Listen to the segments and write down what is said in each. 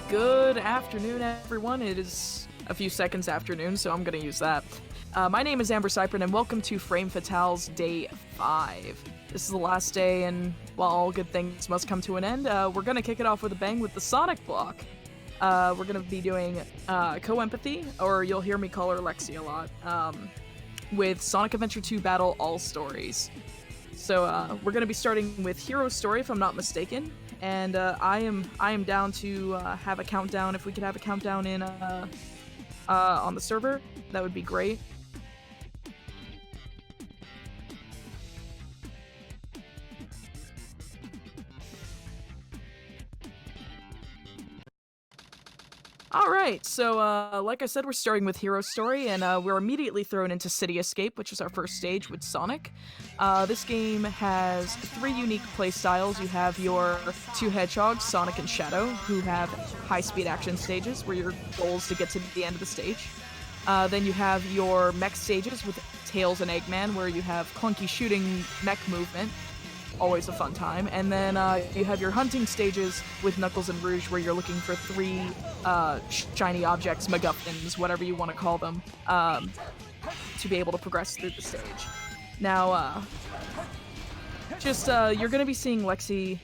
Good afternoon, everyone. It is a few seconds afternoon, so I'm going to use that. My name is Amber Cyprin, and welcome to Frame Fatale's Day 5. This is the last day, and while all good things must come to an end, we're going to kick it off with a bang with the Sonic block. We're going to be doing CoEmpathy, or you'll hear me call her Lexi a lot, with Sonic Adventure 2 Battle All Stories. So we're going to be starting with Hero Story, if I'm not mistaken. And I am down to have a countdown. If we could have a countdown in on the server, that would be great. Alright, so like I said, we're starting with Hero Story, and we're immediately thrown into City Escape, which is our first stage with Sonic. This game has 3 unique playstyles. You have your 2 hedgehogs, Sonic and Shadow, who have high-speed action stages, where your goal is to get to the end of the stage. Then you have your mech stages with Tails and Eggman, where you have clunky shooting mech movement. Always a fun time. And then you have your hunting stages with Knuckles and Rouge, where you're looking for 3 shiny objects, MacGuffins, whatever you want to call them, to be able to progress through the stage. Now, you're going to be seeing Lexi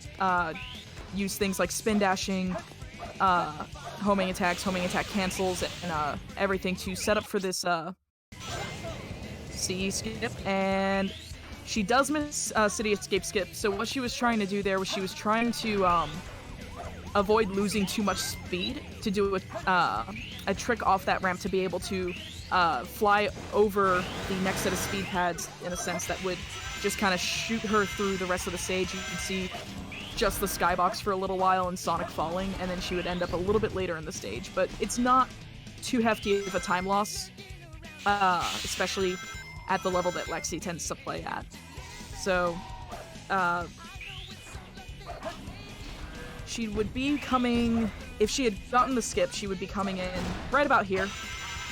use things like spin dashing, homing attack cancels, and everything to set up for this CE skip, and she does miss City Escape skip, so what she was trying to do there was she was trying to avoid losing too much speed to do a trick off that ramp to be able to fly over the next set of speed pads in a sense that would just kind of shoot her through the rest of the stage. You can see just the skybox for a little while and Sonic falling, and then she would end up a little bit later in the stage, but it's not too hefty of a time loss, especially at the level that Lexi tends to play at. So, she would be coming, if she had gotten the skip, she would be coming in right about here.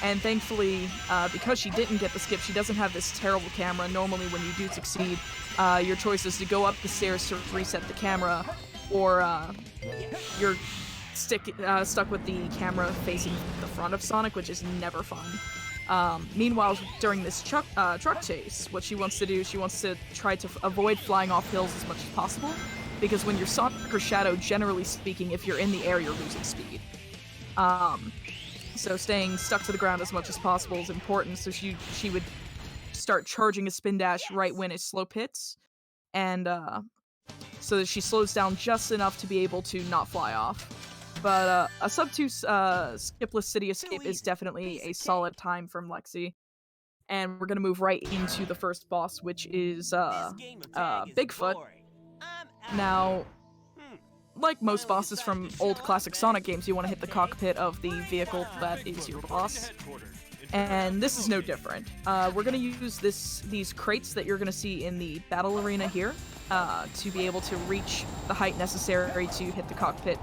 And thankfully, because she didn't get the skip, she doesn't have this terrible camera. Normally when you do succeed, your choice is to go up the stairs to reset the camera, or you're stuck with the camera facing the front of Sonic, which is never fun. Meanwhile, during this truck chase, what she wants to do, she wants to try to avoid flying off hills as much as possible, because when you're Sonic or Shadow, generally speaking, if you're in the air, you're losing speed. So staying stuck to the ground as much as possible is important, so she would start charging a spin dash right when it slope hits, and so that she slows down just enough to be able to not fly off. But a sub 2 skipless City Escape is definitely a solid time from Lexi. And we're gonna move right into the first boss, which is Bigfoot. Now, like most bosses from old classic Sonic games, you want to hit the cockpit of the vehicle that is your boss. And this is no different. We're gonna use these crates that you're gonna see in the battle arena here to be able to reach the height necessary to hit the cockpit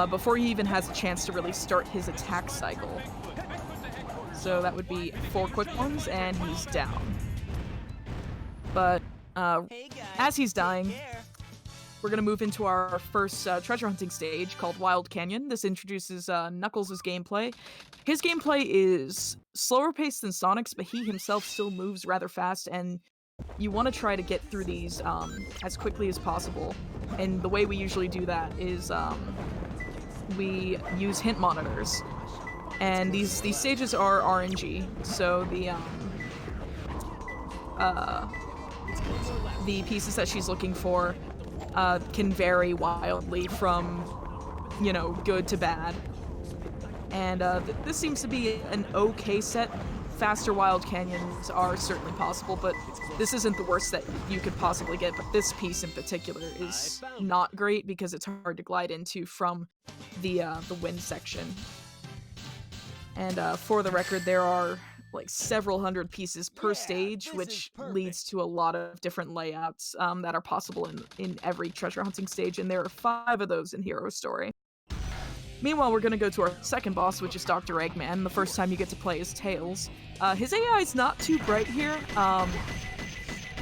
before he even has a chance to really start his attack cycle. So that would be 4 quick ones, and he's down. But as he's dying, we're going to move into our first treasure hunting stage called Wild Canyon. This introduces Knuckles' gameplay. His gameplay is slower paced than Sonic's, but he himself still moves rather fast, and you want to try to get through these as quickly as possible. And the way we usually do that is we use hint monitors. And these stages are RNG, so the pieces that she's looking for can vary wildly from, good to bad. And this seems to be an okay set. Faster Wild Canyons are certainly possible, but this isn't the worst that you could possibly get. But this piece in particular is not great because it's hard to glide into from the wind section. And for the record, there are like several hundred pieces per stage, which leads to a lot of different layouts that are possible in every treasure hunting stage, and there are 5 of those in Hero Story. Meanwhile, we're gonna go to our second boss, which is Dr. Eggman. The first time you get to play as Tails. His AI is not too bright here.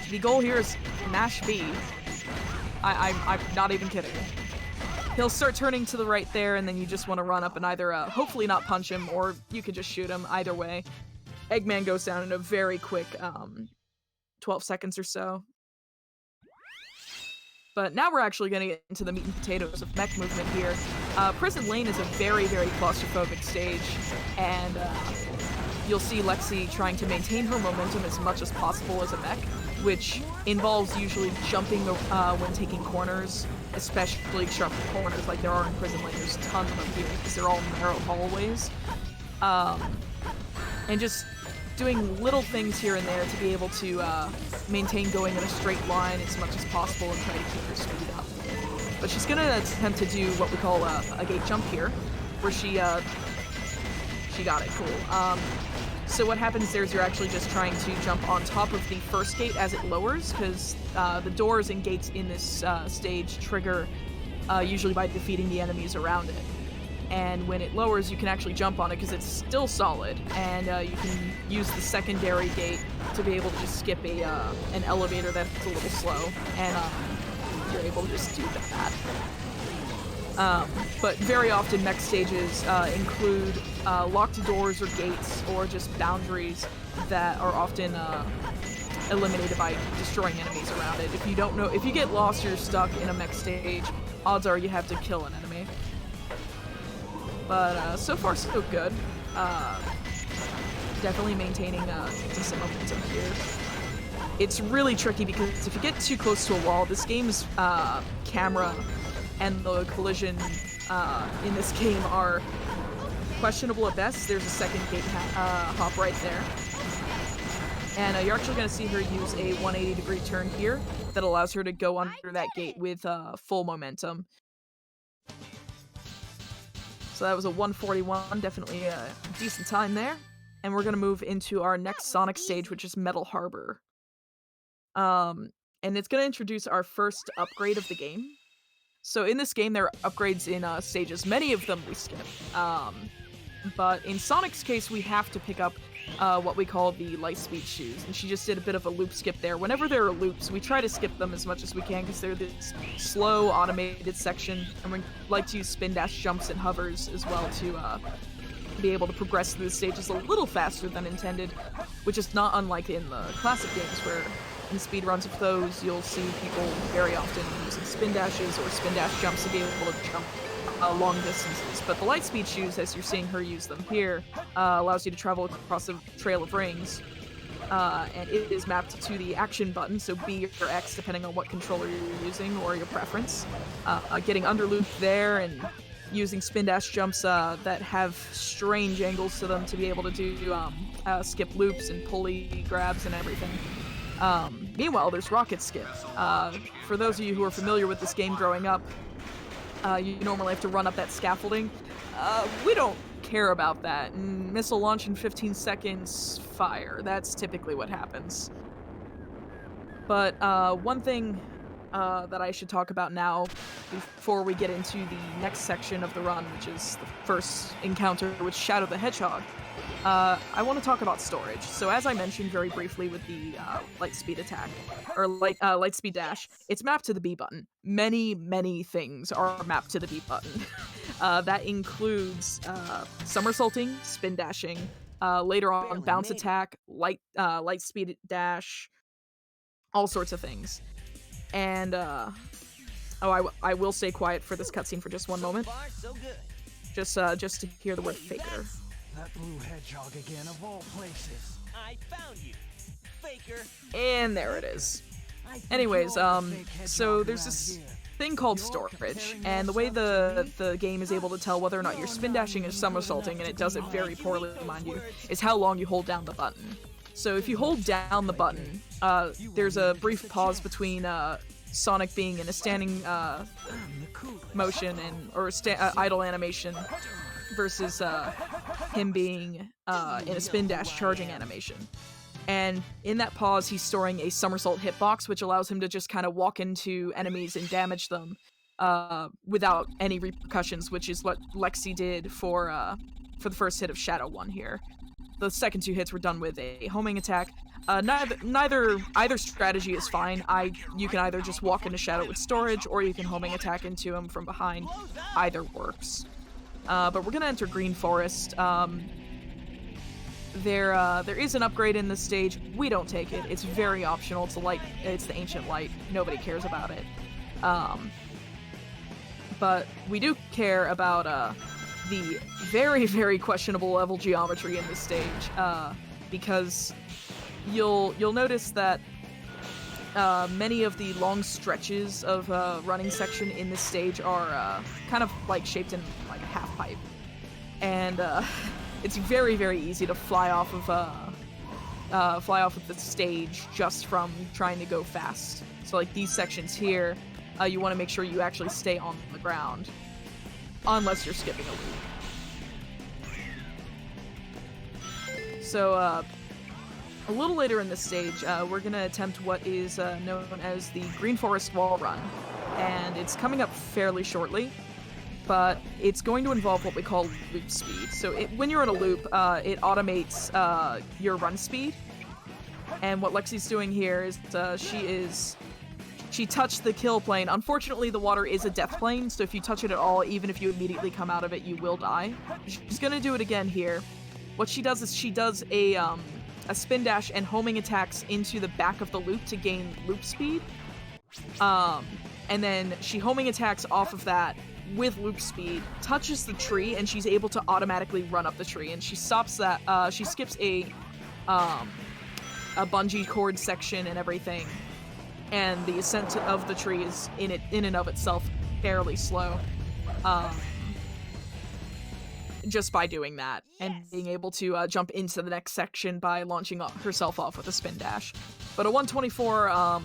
The goal here is mash B. I'm not even kidding. he'll start turning to the right there, and then you just want to run up and either, hopefully not punch him, or you could just shoot him. Either way, Eggman goes down in a very quick, 12 seconds or so. But now we're actually going to get into the meat and potatoes of mech movement here. Prison Lane is a very, very claustrophobic stage, and you'll see Lexi trying to maintain her momentum as much as possible as a mech, which involves usually jumping when taking corners, especially sharp corners like there are in Prison Lane. There's tons of them here because they're all narrow hallways. And just doing little things here and there to be able to maintain going in a straight line as much as possible and try to keep her speed up. But she's gonna attempt to do what we call a gate jump here, where she got it, cool. So what happens there is you're actually just trying to jump on top of the first gate as it lowers, because the doors and gates in this stage trigger usually by defeating the enemies around it. And when it lowers, you can actually jump on it because it's still solid, and you can use the secondary gate to be able to just skip an elevator that's a little slow, and you're able to just do that. But very often mech stages include locked doors or gates or just boundaries that are often eliminated by destroying enemies around it. If you get lost or you're stuck in a mech stage, odds are you have to kill an enemy. But so far so good. Definitely maintaining decent momentum here. It's really tricky because if you get too close to a wall, this game's camera and the collision in this game are questionable at best. There's a second gate hop right there. And you're actually going to see her use a 180-degree turn here that allows her to go under that gate with full momentum. So that was a 141, definitely a decent time there. And we're going to move into our next Sonic stage, which is Metal Harbor. And it's going to introduce our first upgrade of the game. So in this game, there are upgrades in stages. Many of them we skip. But in Sonic's case, we have to pick up what we call the Lightspeed shoes. And she just did a bit of a loop skip there. Whenever there are loops, we try to skip them as much as we can because they're this slow, automated section. And we like to use spin dash jumps and hovers as well to be able to progress through the stages a little faster than intended, which is not unlike in the classic games where in speedruns of those, you'll see people very often using spin dashes or spin dash jumps to be able to jump long distances. But the Lightspeed shoes, as you're seeing her use them here, allows you to travel across a trail of rings. And it is mapped to the action button, so B or X, depending on what controller you're using or your preference. Getting under loop there and using spin dash jumps that have strange angles to them to be able to do skip loops and pulley grabs and everything. Meanwhile, there's rocket skip. For those of you who are familiar with this game growing up, you normally have to run up that scaffolding. We don't care about that. Missile launch in 15 seconds, fire. That's typically what happens. But one thing that I should talk about now before we get into the next section of the run, which is the first encounter with Shadow the Hedgehog, I want to talk about storage. So as I mentioned very briefly with the Lightspeed attack, or Lightspeed dash, it's mapped to the B button. Many things are mapped to the B button. That includes somersaulting, spin dashing, later on bounce attack, Lightspeed dash, all sorts of things. And I will stay quiet for this cutscene for just one moment. Just to hear the word faker. That blue hedgehog again, of all places. I found you, faker. And there it is. Anyways, so there's this thing called storage, and the way the game is able to tell whether or not you're spin dashing or somersaulting, and it does it very poorly, mind you, is how long you hold down the button. So if you hold down the button, there's a brief pause between Sonic being in a standing motion or idle animation versus him being in a spin dash charging animation. And in that pause, he's storing a somersault hitbox, which allows him to just kind of walk into enemies and damage them without any repercussions, which is what Lexi did for the first hit of Shadow 1 here. the second 2 hits were done with a homing attack. Either strategy is fine. You can either just walk into Shadow with storage, or you can homing attack into him from behind. Either works. But we're gonna enter Green Forest. There is an upgrade in this stage. We don't take it. It's very optional. It's the Ancient Light. Nobody cares about it. But we do care about the very, very questionable level geometry in this stage, because you'll notice that many of the long stretches of running section in this stage are kind of like shaped in like a half pipe, and it's very, very easy to fly off of the stage just from trying to go fast. So like these sections here, you want to make sure you actually stay on the ground, unless you're skipping a loop. So a little later in this stage, we're gonna attempt what is known as the Green Forest Wall Run, and it's coming up fairly shortly. But it's going to involve what we call loop speed. So when you're in a loop, it automates your run speed. And what Lexi's doing here is she touched the kill plane. Unfortunately, the water is a death plane, so if you touch it at all, even if you immediately come out of it, you will die. She's gonna do it again here. What she does is she does a spin dash and homing attacks into the back of the loop to gain loop speed. And then she homing attacks off of that with loop speed, touches the tree, and she's able to automatically run up the tree. And she stops that. She skips a bungee cord section and everything. And the ascent of the tree is in and of itself fairly slow. Just by doing that and being able to jump into the next section by launching herself off with a spin dash. But a 124,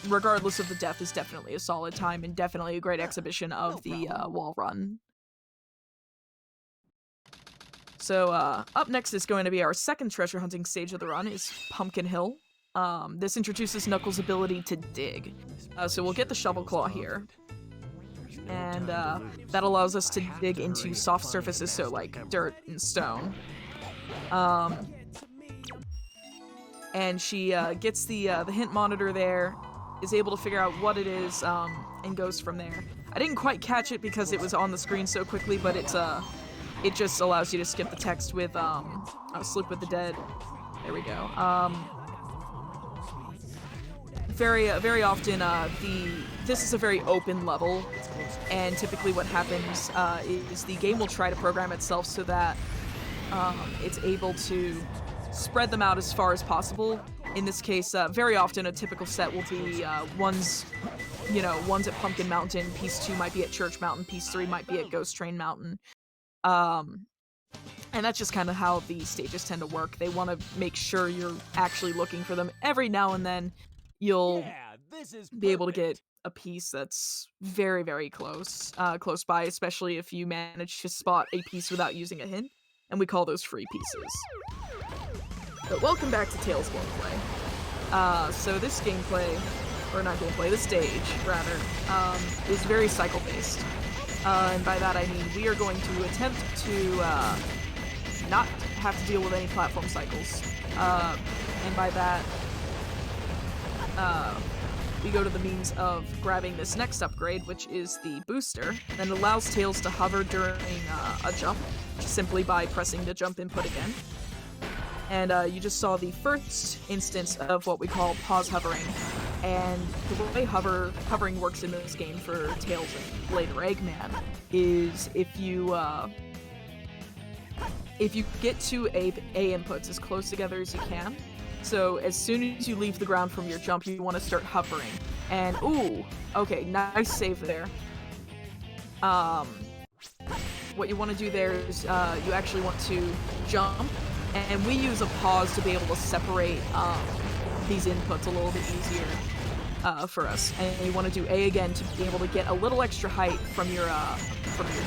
regardless of the death, is definitely a solid time and definitely a great exhibition of the wall run. So up next is going to be our second treasure hunting stage of the run, is Pumpkin Hill. This introduces Knuckles' ability to dig. So we'll get the shovel claw here. And that allows us to dig into soft surfaces, so like dirt and stone. And she gets the hint monitor there, is able to figure out what it is, and goes from there. I didn't quite catch it because it was on the screen so quickly, but it just allows you to skip the text with Sleep with the Dead. There we go. Very often, this is a very open level, and typically what happens is the game will try to program itself so that it's able to spread them out as far as possible. In this case, very often a typical set will be one's at Pumpkin Mountain, piece 2 might be at Church Mountain, piece 3 might be at Ghost Train Mountain. And that's just kind of how the stages tend to work. They want to make sure you're actually looking for them. Every now and then, you'll be able to get a piece that's very, very close by, especially if you manage to spot a piece without using a hint, and we call those free pieces. But welcome back to Tales gameplay. So this this stage, rather, is very cycle-based. And by that I mean we are going to attempt to not have to deal with any platform cycles. And by that, we go to the means of grabbing this next upgrade, which is the booster, that allows Tails to hover during a jump, simply by pressing the jump input again. And you just saw the first instance of what we call pause hovering. And the way hovering works in this game for Tails and later Eggman is if you get to A inputs as close together as you can. So as soon as you leave the ground from your jump, you want to start hovering. And ooh, okay, nice save there. What you want to do there is you actually want to jump, and we use a pause to be able to separate these inputs a little bit easier for us. And you want to do A again to be able to get a little extra height from your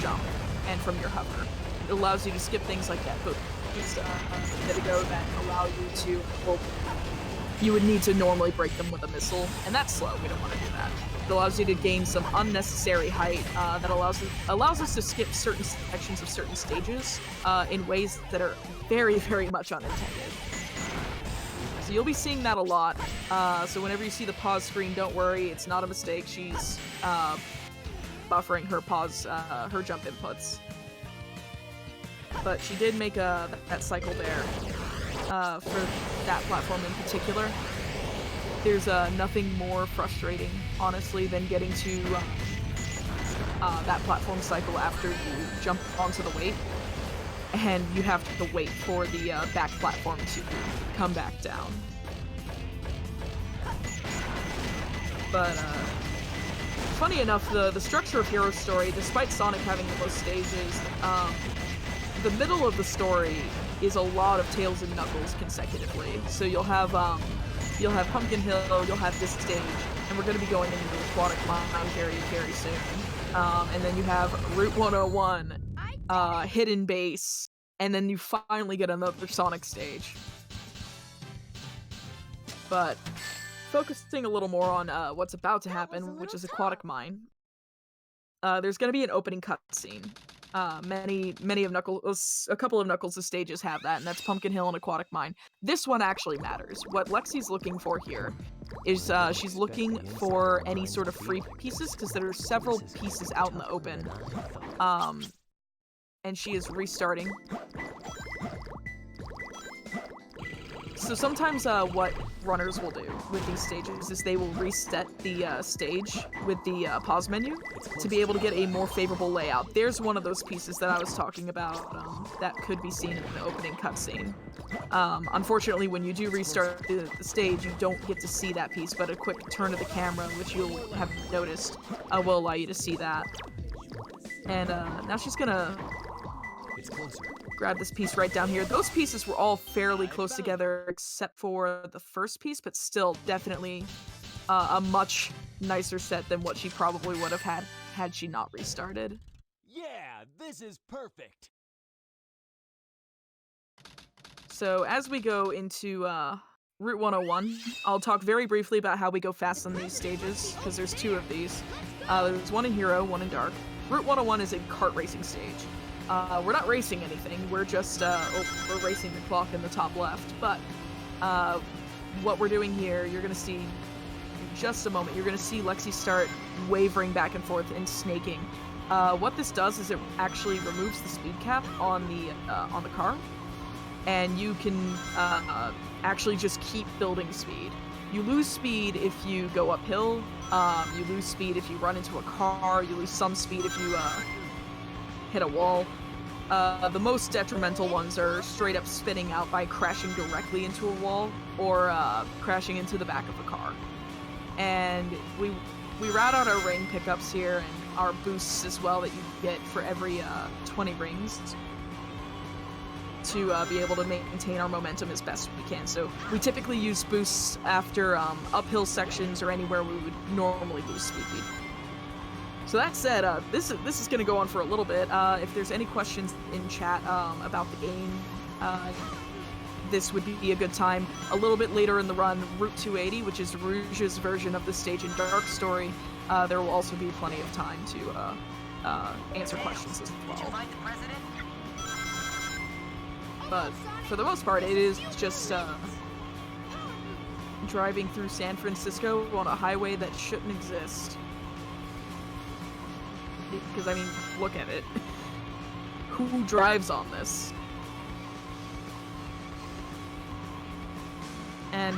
jump and from your hover. It allows you to skip things like that, but a minute ago that allow you to, well, you would need to normally break them with a missile, and that's slow. We don't want to do that. allows you to gain some unnecessary height that allows us to skip certain sections of certain stages in ways that are very, very much unintended. So you'll be seeing that a lot. So whenever you see the pause screen, don't worry, it's not a mistake. She's buffering her pause, her jump inputs. But she did make that cycle there for that platform in particular. There's nothing more frustrating, honestly, than getting to that platform cycle after you jump onto the weight, and you have to wait for the back platform to come back down. But funny enough, the structure of Hero Story, despite Sonic having the most stages, the middle of the story is a lot of Tails and Knuckles consecutively. So you'll have Pumpkin Hill, you'll have this stage, and we're going to be going into the Aquatic Mine very, very soon. And then you have Route 101, Hidden Base, and then you finally get another Sonic stage. But focusing a little more on what's about to happen, which is Aquatic Mine, there's going to be an opening cutscene. Many of Knuckles, a couple of Knuckles' stages have that, and that's Pumpkin Hill and Aquatic Mine. This one actually matters. What Lexi's looking for here is she's looking for any sort of free pieces, because there are several pieces out in the open. And she is restarting. So sometimes what runners will do with these stages is they will reset the stage with the pause menu to be able to get a more favorable layout. There's one of those pieces that I was talking about that could be seen in the opening cutscene. Unfortunately, when you do restart the stage, you don't get to see that piece, but a quick turn of the camera, which you'll have noticed, will allow you to see that. And now she's gonna grab this piece right down here. Those pieces were all fairly close together except for the first piece, but still definitely a much nicer set than what she probably would have had she not restarted. Yeah, this is perfect. So as we go into Route 101, I'll talk very briefly about how we go fast on these stages, because there's two of these. There's one in Hero, one in Dark. Route 101 is a kart racing stage. We're not racing anything, we're just, we're racing the clock in the top left, but what we're doing here, you're gonna see, in just a moment, you're gonna see Lexi start wavering back and forth and snaking. What this does is it actually removes the speed cap on the car, and you can actually just keep building speed. You lose speed if you go uphill, you lose speed if you run into a car, you lose some speed if you hit a wall. The most detrimental ones are straight up spinning out by crashing directly into a wall or crashing into the back of a car. And we route out our ring pickups here and our boosts as well that you get for every 20 rings to be able to maintain our momentum as best we can. So we typically use boosts after uphill sections or anywhere we would normally lose speed. So that said, this is going to go on for a little bit. If there's any questions in chat about the game, this would be a good time. A little bit later in the run, Route 280, which is Rouge's version of the stage in Dark Story, there will also be plenty of time to answer questions as well. But for the most part, it is just driving through San Francisco on a highway that shouldn't exist. Because, I mean, look at it. Who drives on this? And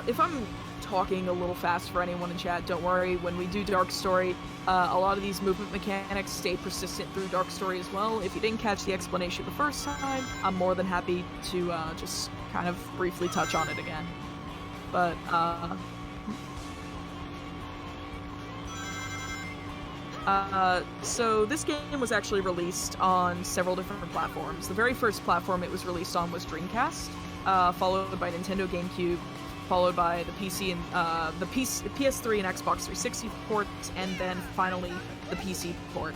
if I'm talking a little fast for anyone in chat, don't worry. When we do Dark Story, a lot of these movement mechanics stay persistent through Dark Story as well. If you didn't catch the explanation the first time, I'm more than happy to just kind of briefly touch on it again. But, so this game was actually released on several different platforms. The very first platform it was released on was Dreamcast, followed by Nintendo GameCube, followed by the PC and the PS3 and Xbox 360 ports, and then finally the PC port.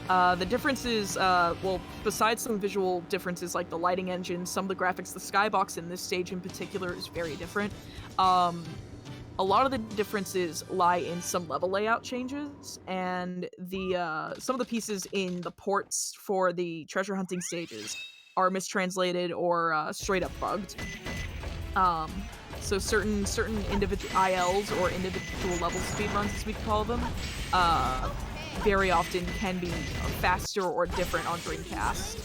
The differences, well, besides some visual differences like the lighting engine, some of the graphics, the skybox in this stage in particular is very different. A lot of the differences lie in some level layout changes, and the some of the pieces in the ports for the treasure hunting stages are mistranslated or straight up bugged. Um, so certain individual ILs or individual level speedruns, as we call them, very often can be faster or different on Dreamcast.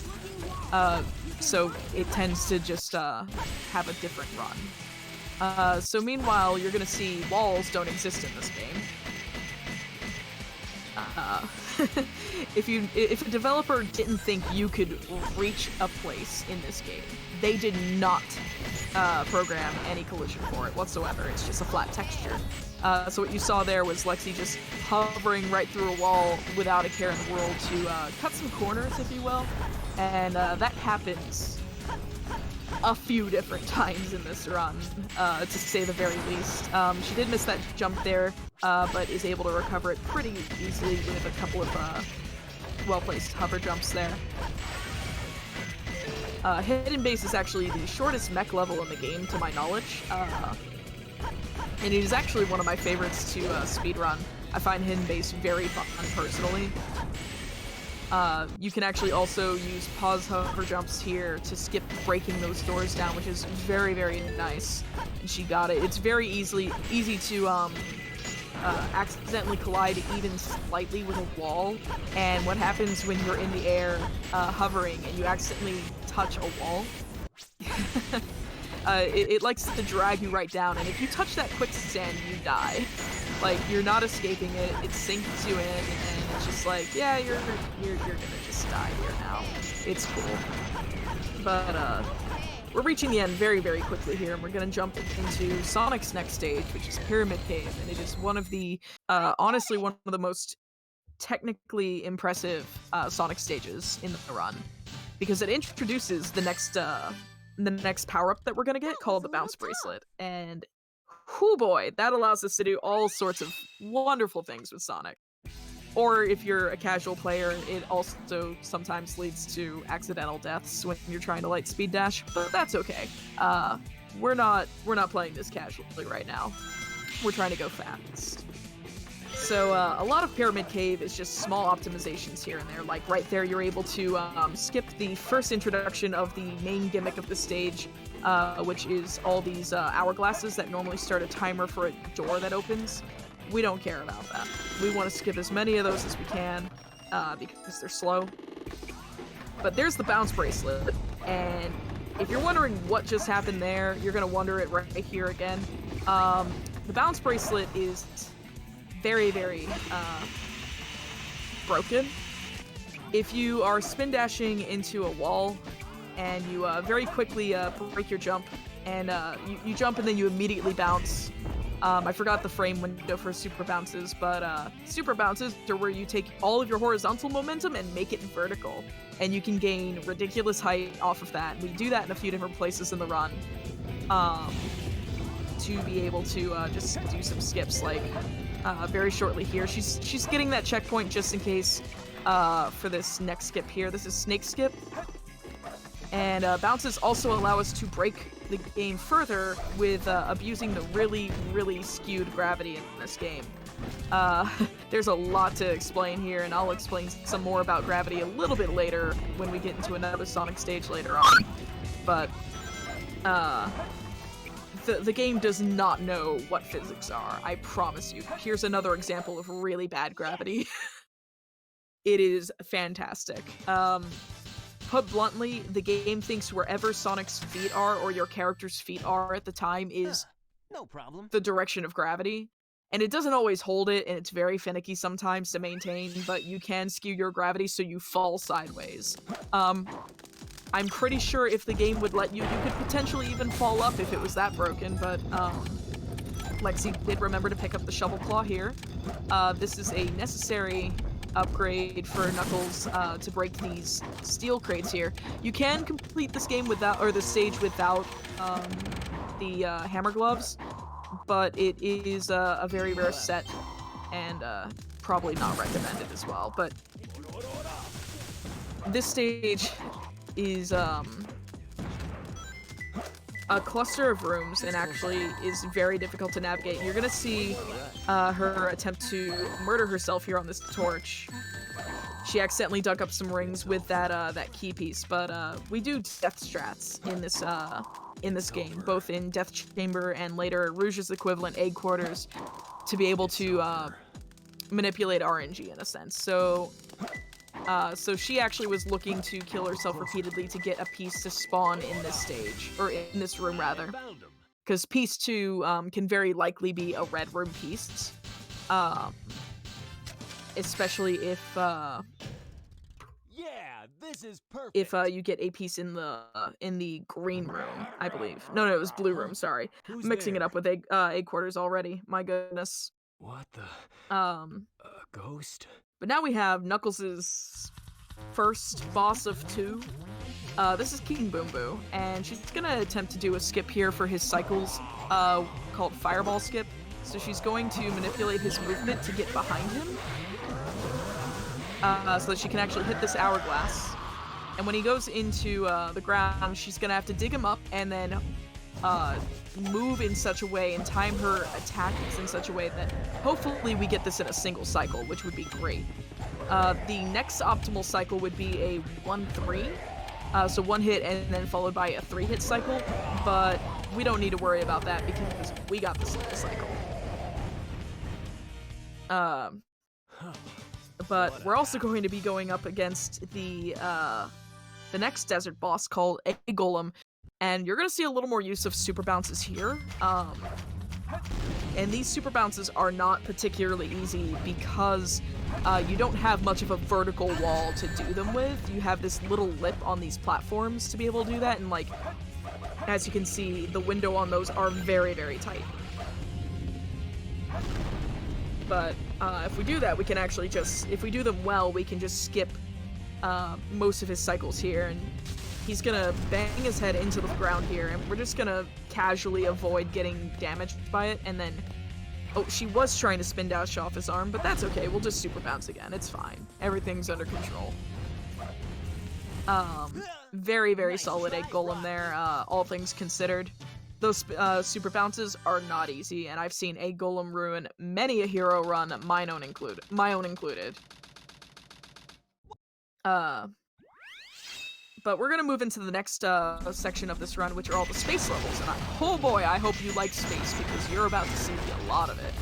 So it tends to just have a different run. So meanwhile, you're gonna see walls don't exist in this game. If a developer didn't think you could reach a place in this game, they did not program any collision for it whatsoever. It's just a flat texture. So what you saw there was Lexi just hovering right through a wall without a care in the world to cut some corners, if you will. And that happens a few different times in this run, to say the very least. She did miss that jump there, but is able to recover it pretty easily with a couple of well-placed hover jumps there. Hidden Base is actually the shortest mech level in the game, to my knowledge, and it is actually one of my favorites to speedrun. I find Hidden Base very fun, personally. You can actually also use pause hover jumps here to skip breaking those doors down, which is very, very nice. And she got it. It's very easy to accidentally collide even slightly with a wall. And what happens when you're in the air hovering and you accidentally touch a wall? It likes to drag you right down, and if you touch that quicksand, you die. Like, you're not escaping it, it sinks you in, and it's just like, yeah, you're gonna just die here now. It's cool. But, we're reaching the end very, very quickly here, and we're gonna jump into Sonic's next stage, which is Pyramid Cave, and it is one of the, honestly, one of the most technically impressive, Sonic stages in the run. Because it introduces the next power-up that we're gonna get, called the Bounce Bracelet, and whoo boy, that allows us to do all sorts of wonderful things with Sonic. Or if you're a casual player, it also sometimes leads to accidental deaths when you're trying to light speed dash, but that's okay. We're not playing this casually right now. We're trying to go fast. So a lot of Pyramid Cave is just small optimizations here and there. Like right there, you're able to skip the first introduction of the main gimmick of the stage, which is all these hourglasses that normally start a timer for a door that opens. We don't care about that. We want to skip as many of those as we can, because they're slow. But there's the Bounce Bracelet, and if you're wondering what just happened there, you're gonna wonder it right here again. The Bounce Bracelet is very, very broken. If you are spin dashing into a wall and you very quickly break your jump, and you jump and then you immediately bounce. I forgot the frame window for super bounces, but super bounces are where you take all of your horizontal momentum and make it vertical, and you can gain ridiculous height off of that. We do that in a few different places in the run, to be able to just do some skips, like very shortly here. She's getting that checkpoint just in case for this next skip here. This is Snake Skip. And bounces also allow us to break the game further with abusing the really, really skewed gravity in this game. There's a lot to explain here, and I'll explain some more about gravity a little bit later when we get into another Sonic stage later on. But the game does not know what physics are, I promise you. Here's another example of really bad gravity. It is fantastic. Put bluntly, the game thinks wherever Sonic's feet are, or your character's feet are at the time, is no problem. the direction of gravity. And it doesn't always hold it, and it's very finicky sometimes to maintain, but you can skew your gravity so you fall sideways. I'm pretty sure if the game would let you, you could potentially even fall up if it was that broken, but Lexi did remember to pick up the shovel claw here. This is a necessary upgrade for Knuckles to break these steel crates here. You can complete this game without, or the stage without the hammer gloves, but it is a very rare set and probably not recommended as well. But this stage is a cluster of rooms and actually is very difficult to navigate. You're gonna see her attempt to murder herself here on this torch. She accidentally dug up some rings with that key piece, but we do death strats in this game, both in Death Chamber and later Rouge's equivalent, Egg Quarters, to be able to manipulate RNG in a sense. So she actually was looking to kill herself repeatedly to get a piece to spawn in this stage, or in this room rather, because piece 2 can very likely be a red room piece, especially if Yeah, this is perfect. if you get a piece in the green room, I believe. No, it was blue room. Sorry, Who's I'm mixing it there? up with egg quarters already. My goodness. What the? Um, Ghost? but now we have Knuckles' first boss of 2. This is King Boom Boo, and she's gonna attempt to do a skip here for his cycles, called Fireball Skip. So she's going to manipulate his movement to get behind him, so that she can actually hit this hourglass. And when he goes into the ground, she's gonna have to dig him up and then move in such a way and time her attacks in such a way that hopefully we get this in a single cycle, which would be great. The next optimal cycle would be a 1-3, so 1 hit and then followed by a 3-hit cycle, but we don't need to worry about that because we got the single cycle. But we're also going to be going up against the next desert boss called a Golem, and you're gonna see a little more use of super bounces here. And these super bounces are not particularly easy because you don't have much of a vertical wall to do them with. You have this little lip on these platforms to be able to do that, and like, as you can see, the window on those are very, very tight. But if we do that, we can actually just, if we do them well, we can just skip most of his cycles here, and he's gonna bang his head into the ground here, and we're just gonna casually avoid getting damaged by it, and then... Oh, she was trying to spin dash off his arm, but that's okay, we'll just super bounce again, it's fine. Everything's under control. Very, very solid egg golem there, all things considered. Those super bounces are not easy, and I've seen egg golem ruin many a hero run, my own included. But we're gonna move into the next section of this run, which are all the space levels, and oh boy, I hope you like space, because you're about to see a lot of it.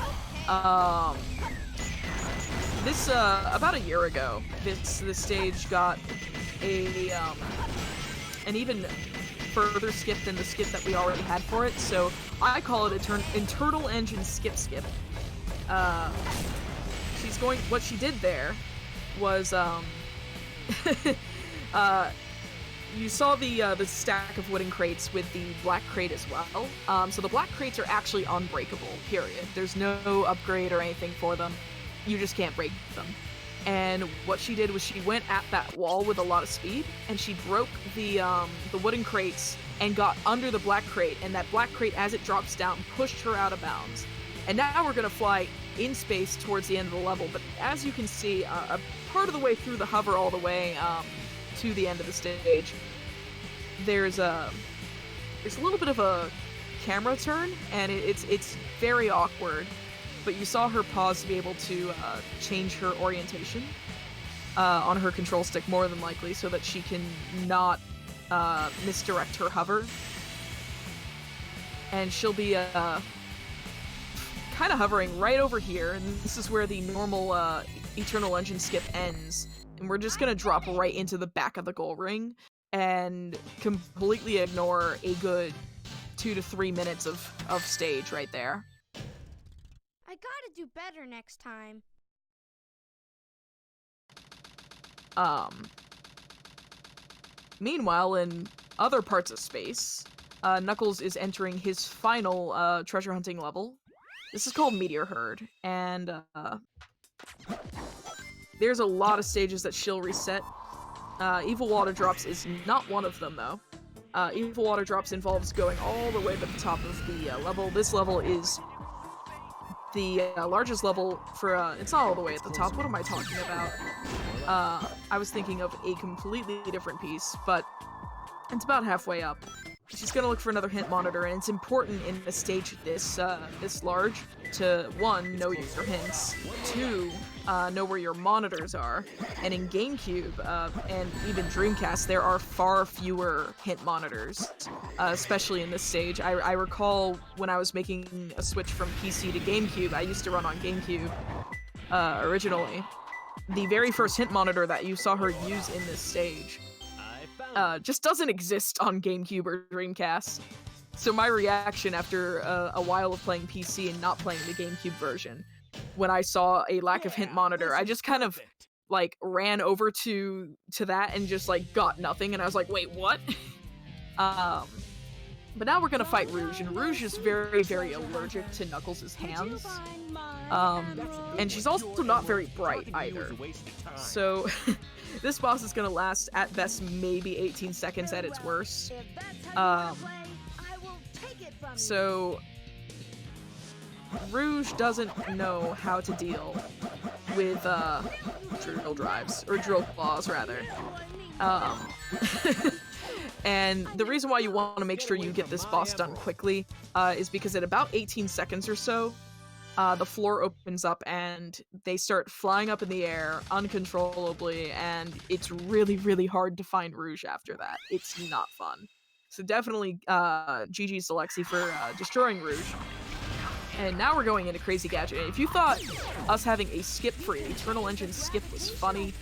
This, about a year ago, this stage got an even further skip than the skip that we already had for it, so I call it internal engine skip. What she did there was, you saw the stack of wooden crates with the black crate as well. So the black crates are actually unbreakable, period. There's no upgrade or anything for them. You just can't break them. And what she did was she went at that wall with a lot of speed, and she broke the wooden crates and got under the black crate, and that black crate, as it drops down, pushed her out of bounds. And now we're gonna fly in space towards the end of the level, but as you can see, a part of the way through the hover all the way to the end of the stage, there's a little bit of a camera turn, and it's very awkward, but you saw her pause to be able to change her orientation on her control stick, more than likely, so that she can not misdirect her hover. And she'll be kind of hovering right over here, and this is where the normal Eternal Engine skip ends. And we're just gonna drop right into the back of the goal ring and completely ignore a good 2 to 3 minutes of stage right there. I gotta do better next time. Meanwhile, in other parts of space, Knuckles is entering his final treasure hunting level. This is called Meteor Herd, and there's a lot of stages that she'll reset. Evil Water Drops is not one of them, though. Evil Water Drops involves going all the way to the top of the level. This level is the largest level for, it's not all the way at the top, what am I talking about? I was thinking of a completely different piece, but it's about halfway up. she's gonna look for another hint monitor, and it's important in a stage this large to, 1, know your hints, 2, know where your monitors are, and in GameCube, and even Dreamcast, there are far fewer hint monitors, especially in this stage. I recall when I was making a switch from PC to GameCube, I used to run on GameCube, originally. The very first hint monitor that you saw her use in this stage just doesn't exist on GameCube or Dreamcast. So my reaction after a while of playing PC and not playing the GameCube version, when I saw a lack of hint monitor, I just kind of like ran over to that and just like got nothing, and I was like, wait, what? But now we're gonna fight Rouge, and Rouge is very, very allergic to Knuckles' hands. And she's also not very bright either. So this boss is gonna last at best maybe 18 seconds at its worst. So Rouge doesn't know how to deal with drill drives, or drill claws rather. And the reason why you want to make sure you get this boss done quickly is because at about 18 seconds or so, the floor opens up and they start flying up in the air uncontrollably, and it's really, really hard to find Rouge after that. It's not fun. So definitely GG's to Lexi for destroying Rouge. And now we're going into Crazy Gadget. If you thought us having a skip for Eternal Engine skip was funny,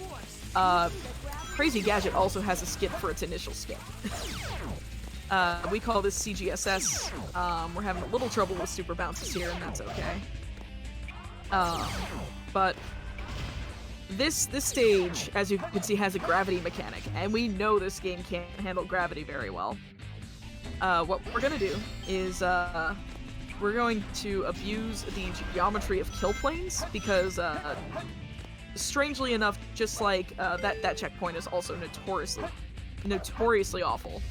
Crazy Gadget also has a skip for its initial skip. We call this CGSS. We're having a little trouble with super bounces here, and that's okay. But this stage, as you can see, has a gravity mechanic, and we know this game can't handle gravity very well. What we're gonna do is we're going to abuse the geometry of kill planes, because strangely enough, just like that checkpoint is also notoriously awful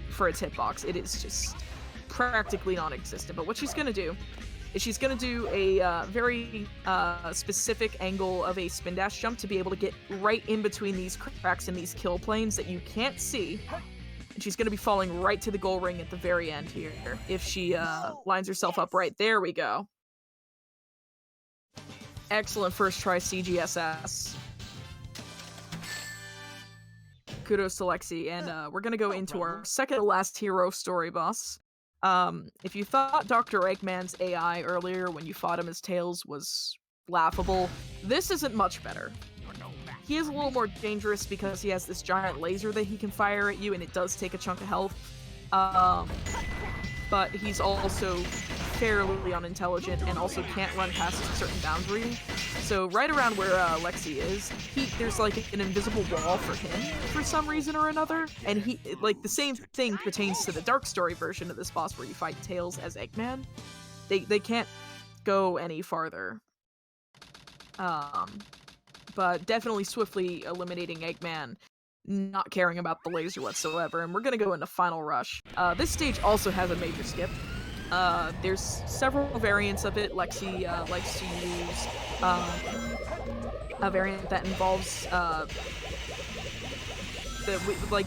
for its hitbox. It is just practically non-existent. But what she's gonna do is she's gonna do a very specific angle of a spin dash jump to be able to get right in between these cracks and these kill planes that you can't see. And she's gonna be falling right to the goal ring at the very end here. If she lines herself up right, there we go. Excellent first try, CGSS. Kudos to Lexi, and we're gonna go into our second to last hero story boss. If you thought Dr. Eggman's AI earlier when you fought him as Tails was laughable, this isn't much better. He is a little more dangerous because he has this giant laser that he can fire at you, and it does take a chunk of health. But he's also fairly unintelligent and also can't run past a certain boundary. So right around where Lexi is, there's like an invisible wall for him for some reason or another. And the same thing pertains to the Dark Story version of this boss where you fight Tails as Eggman. They can't go any farther. But definitely swiftly eliminating Eggman, not caring about the laser whatsoever, and we're gonna go into Final Rush. This stage also has a major skip. There's several variants of it. Lexi likes to use a variant that involves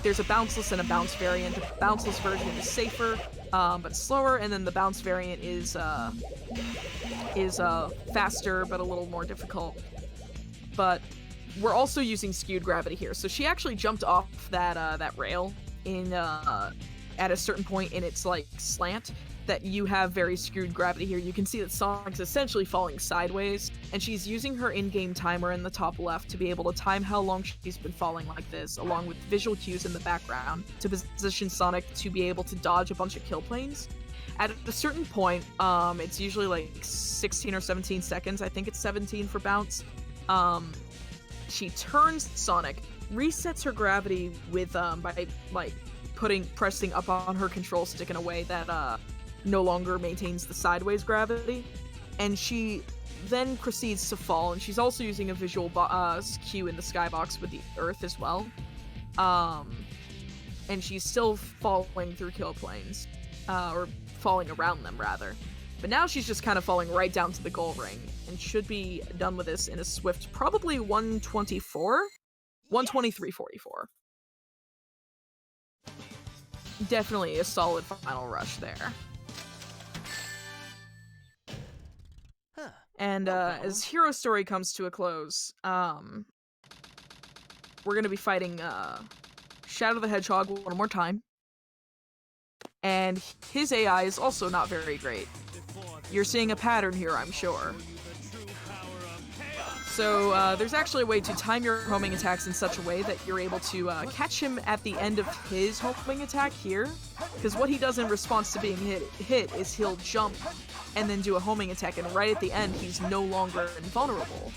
there's a bounceless and a bounce variant. The bounceless version is safer, but slower, and then the bounce variant is faster but a little more difficult. But we're also using skewed gravity here, so she actually jumped off that rail in at a certain point in its like slant that you have very skewed gravity here. You can see that Sonic's essentially falling sideways, and she's using her in-game timer in the top left to be able to time how long she's been falling like this, along with visual cues in the background to position Sonic to be able to dodge a bunch of kill planes. At a certain point, it's usually like 16 or 17 seconds, I think it's 17 for bounce, she turns Sonic, resets her gravity with by like pressing up on her control stick in a way that no longer maintains the sideways gravity, and she then proceeds to fall. And she's also using a visual cue in the skybox with the Earth as well, and she's still falling through kill planes, or falling around them rather. But now she's just kind of falling right down to the goal ring, and should be done with this in a swift, probably 123.44. definitely a solid final rush there. And as Hero Story comes to a close, we're gonna be fighting Shadow the Hedgehog one more time. And his AI is also not very great. You're seeing a pattern here, I'm sure. So there's actually a way to time your homing attacks in such a way that you're able to catch him at the end of his homing attack here. Because what he does in response to being hit is he'll jump and then do a homing attack, and right at the end he's no longer invulnerable.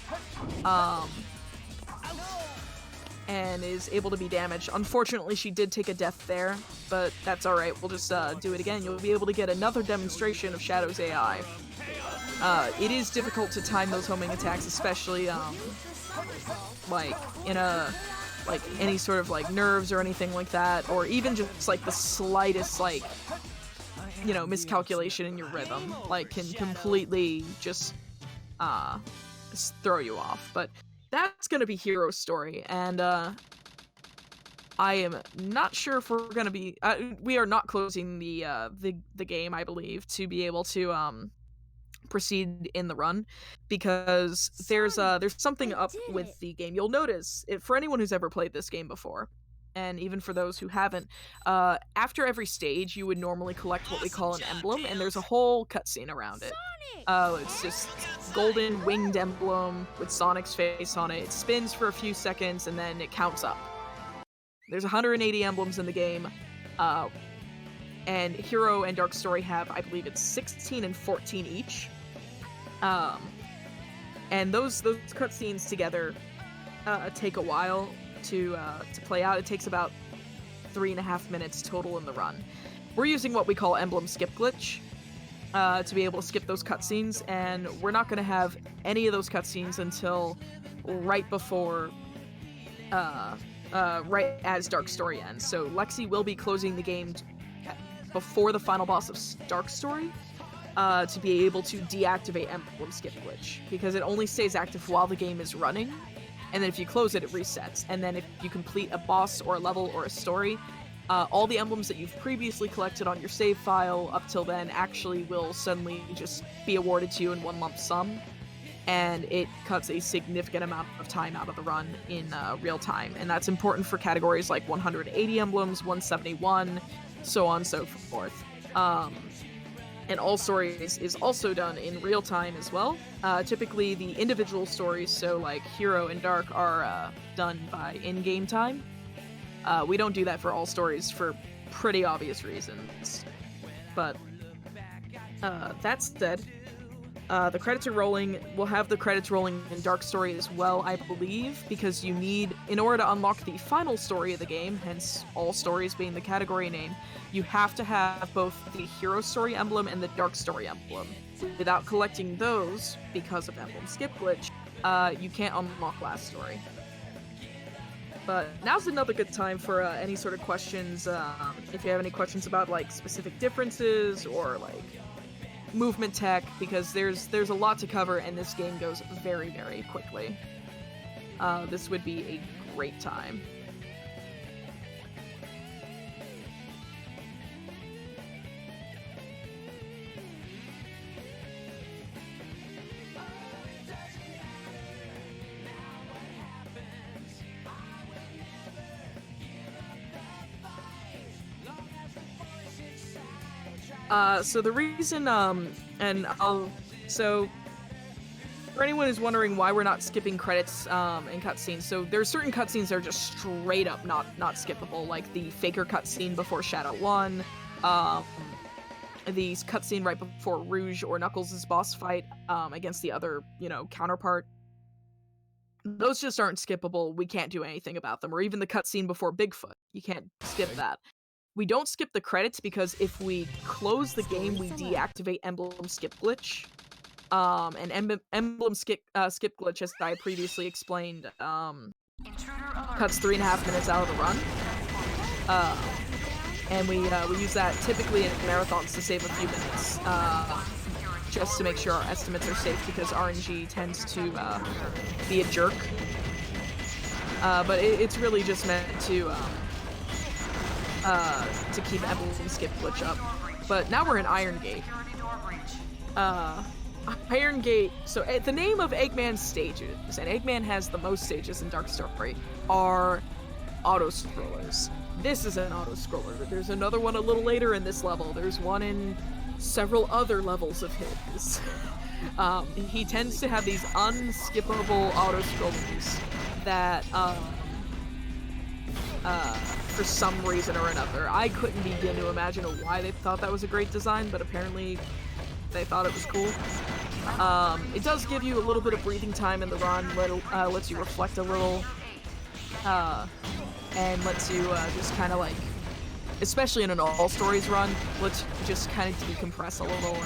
And is able to be damaged. Unfortunately, she did take a death there, but that's alright. We'll just do it again. You'll be able to get another demonstration of Shadow's AI. It is difficult to time those homing attacks, especially, like, in like, any sort of, like, nerves or anything like that, or even just, like, the slightest, like, you know, miscalculation in your rhythm, like, can completely just throw you off. But that's gonna be Hero Story, and I am not sure if we're gonna be we are not closing the game, I believe, to be able to proceed in the run, because there's something up with the game. You'll notice, for anyone who's ever played this game before, and even for those who haven't, after every stage you would normally collect what we call an emblem, and there's a whole cutscene around it. It's just golden winged emblem with Sonic's face on it. It spins for a few seconds and then it counts up. There's 180 emblems in the game, and Hero and Dark Story have, I believe it's 16 and 14 each. And those cutscenes together take a while to play out. It takes about 3.5 minutes total in the run. We're using what we call emblem skip glitch to be able to skip those cutscenes, and we're not going to have any of those cutscenes until right before, right as Dark Story ends. So Lexi will be closing the game before the final boss of Dark Story, to be able to deactivate emblem skip glitch, because it only stays active while the game is running, and then if you close it, it resets. And then if you complete a boss or a level or a story, all the emblems that you've previously collected on your save file up till then actually will suddenly just be awarded to you in one lump sum, and it cuts a significant amount of time out of the run in real time. And that's important for categories like 180 emblems, 171, so on and so forth. And all stories is also done in real time as well. Typically the individual stories, so like Hero and Dark, are done by in-game time. We don't do that for all stories for pretty obvious reasons. But that said, the credits are rolling. We'll have the credits rolling in Dark Story as well, I believe, because you need, in order to unlock the final story of the game, hence all stories being the category name, you have to have both the Hero Story emblem and the Dark Story emblem. Without collecting those, because of emblem skip glitch, you can't unlock Last Story. But now's another good time for any sort of questions, if you have any questions about, like, specific differences or, like, movement tech, because there's a lot to cover and this game goes very, very quickly. This would be a great time. So the reason, so for anyone who's wondering why we're not skipping credits, and cutscenes, so there's certain cutscenes that are just straight up not skippable, like the Faker cutscene before Shadow 1, the cutscene right before Rouge or Knuckles' boss fight, against the other, counterpart. Those just aren't skippable, we can't do anything about them, or even the cutscene before Bigfoot, you can't skip that. We don't skip the credits because if we close the game, we deactivate emblem skip glitch. And emblem skip glitch, as I previously explained, cuts 3.5 minutes out of the run. And we use that typically in marathons to save a few minutes, just to make sure our estimates are safe, because RNG tends to be a jerk. But it's really just meant to to keep Emblem Skip Glitch up. But now we're in Iron Gate. Iron Gate, so the name of Eggman's stages, and Eggman has the most stages in Dark Story, are auto-scrollers. This is an auto-scroller. There's another one a little later in this level. There's one in several other levels of his. He tends to have these unskippable auto-scrollers that, for some reason or another, I couldn't begin to imagine why they thought that was a great design, but apparently they thought it was cool. It does give you a little bit of breathing time in the run, lets you reflect a little, and lets you just kind of like, especially in an all stories run, lets you just kind of decompress a little and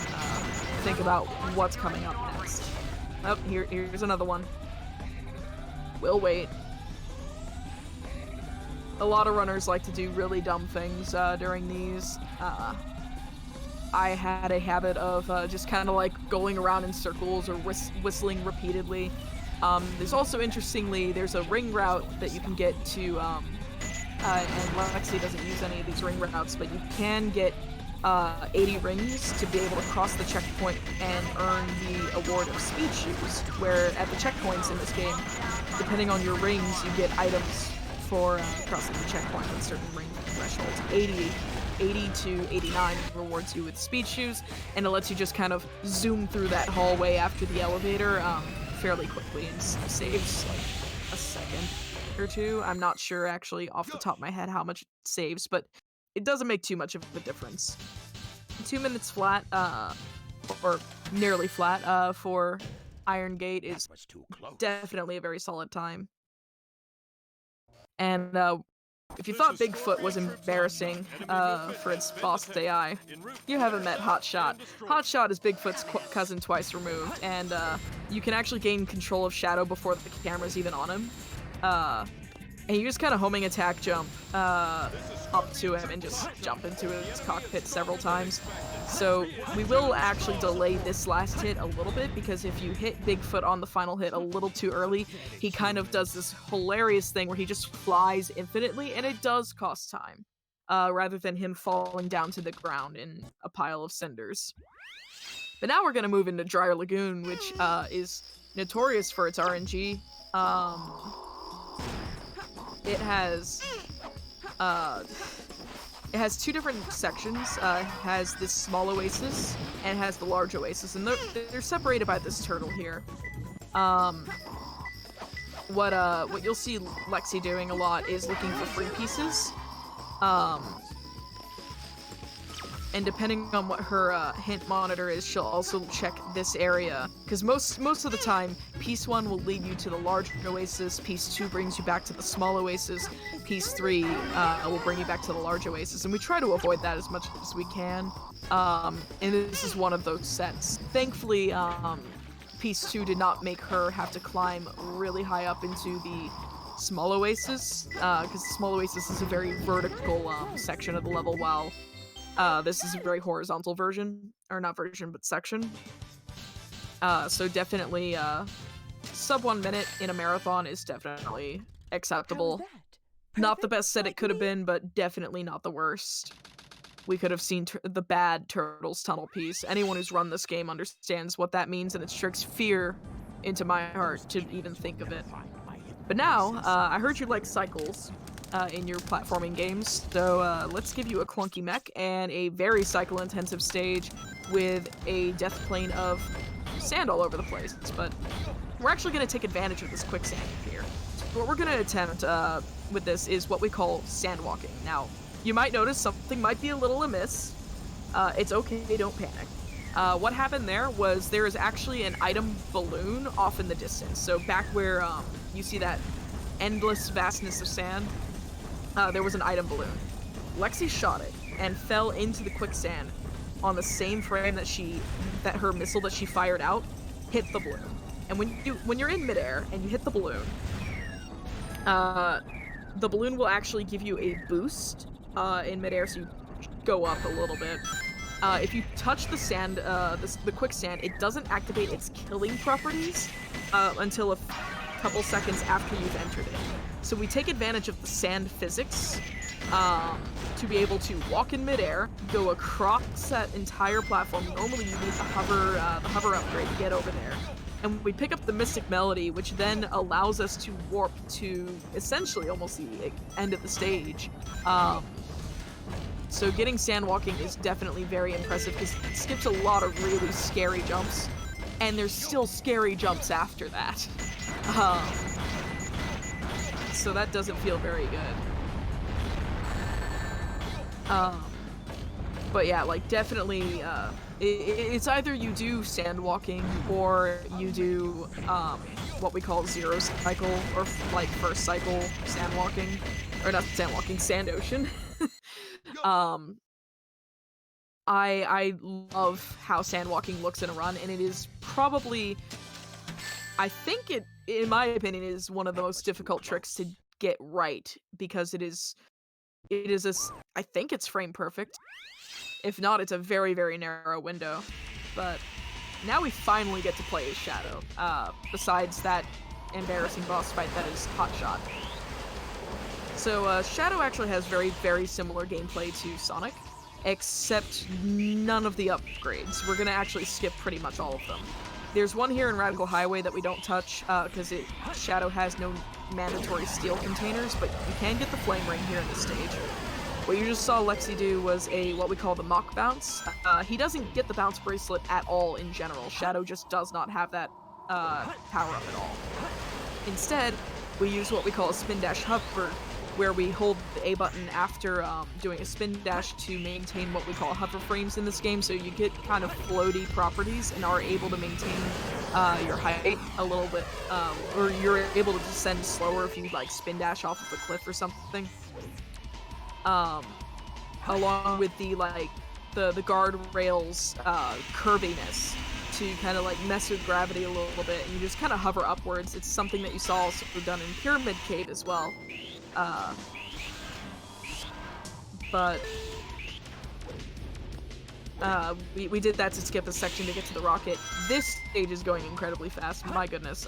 think about what's coming up next. Oh, here's another one. We'll wait. A lot of runners like to do really dumb things during these. I had a habit of just kind of like going around in circles or whistling repeatedly. There's also, interestingly, there's a ring route that you can get to, and Lexi doesn't use any of these ring routes, but you can get 80 rings to be able to cross the checkpoint and earn the award of speed shoes, where at the checkpoints in this game, depending on your rings, you get items for crossing the checkpoint with certain ring thresholds. 80 to 89 rewards you with speed shoes, and it lets you just kind of zoom through that hallway after the elevator fairly quickly and saves like a second or two. I'm not sure actually off the top of my head how much it saves, but it doesn't make too much of a difference. 2 minutes flat, or nearly flat, for Iron Gate is definitely a very solid time. And if you thought Bigfoot was embarrassing for its boss AI, you haven't met Hotshot. Hotshot is Bigfoot's cousin twice removed, and you can actually gain control of Shadow before the camera's even on him. And you just kind of homing attack jump up to him and just jump into his cockpit several times. So we will actually delay this last hit a little bit, because if you hit Bigfoot on the final hit a little too early, he kind of does this hilarious thing where he just flies infinitely, and it does cost time, rather than him falling down to the ground in a pile of cinders. But now we're going to move into Dry Lagoon, which is notorious for its RNG. It has two different sections. It has this small oasis and it has the large oasis, and they're separated by this turtle here. What you'll see Lexi doing a lot is looking for free pieces. And depending on what her hint monitor is, she'll also check this area. Because most of the time, Piece 1 will lead you to the large oasis, Piece 2 brings you back to the small oasis, Piece 3 will bring you back to the large oasis, and we try to avoid that as much as we can. And this is one of those sets. Thankfully, Piece 2 did not make her have to climb really high up into the small oasis, because the small oasis is a very vertical section of the level, while this is a very horizontal version, or not version, but section. So definitely, sub 1 minute in a marathon is definitely acceptable. Not the best set it could have been, but definitely not the worst. We could have seen the bad Turtles tunnel piece. Anyone who's run this game understands what that means, and it strikes fear into my heart to even think of it. But now, I heard you like cycles in your platforming games, so let's give you a clunky mech and a very cycle-intensive stage with a death plane of sand all over the place. But we're actually going to take advantage of this quicksand here. So what we're going to attempt with this is what we call sand walking. Now, you might notice something might be a little amiss. It's okay, don't panic. What happened there was there is actually an item balloon off in the distance. So back where you see that endless vastness of sand, there was an item balloon. Lexi shot it and fell into the quicksand on the same frame that her missile that she fired out hit the balloon. And when you're in midair and you hit the balloon will actually give you a boost in midair, so you go up a little bit. If you touch the sand, the quicksand, it doesn't activate its killing properties until a couple seconds after you've entered it. So we take advantage of the sand physics to be able to walk in midair, go across that entire platform. Normally you need the hover upgrade to get over there. And we pick up the Mystic Melody, which then allows us to warp to essentially almost the end of the stage. So getting sandwalking is definitely very impressive because it skips a lot of really scary jumps, and there's still scary jumps after that. So that doesn't feel very good. But yeah, like definitely, it's either you do sandwalking or you do what we call zero cycle or like first cycle sandwalking, or not sandwalking, sand ocean. I love how sandwalking looks in a run, and it is probably, I think it, in my opinion, is one of the most difficult tricks to get right because it is I think it's frame perfect. If not, it's a very, very narrow window. But now we finally get to play as Shadow, besides that embarrassing boss fight that is Hotshot. So Shadow actually has very, very similar gameplay to Sonic, except none of the upgrades. We're gonna actually skip pretty much all of them. There's one here in Radical Highway that we don't touch, because Shadow has no mandatory steel containers, but you can get the Flame Ring here in this stage. What you just saw Lexi do was what we call the Mock Bounce. He doesn't get the Bounce Bracelet at all in general. Shadow just does not have that power-up at all. Instead, we use what we call a Spin Dash Hover, where we hold the A button after doing a spin dash to maintain what we call hover frames in this game, so you get kind of floaty properties and are able to maintain your height a little bit, or you're able to descend slower if you like spin dash off of a cliff or something. Along with the guardrails curviness to kind of like mess with gravity a little bit, and you just kind of hover upwards. It's something that you saw also done in Pyramid Cave as well. But we did that to skip a section to get to the rocket. This stage is going incredibly fast. My goodness.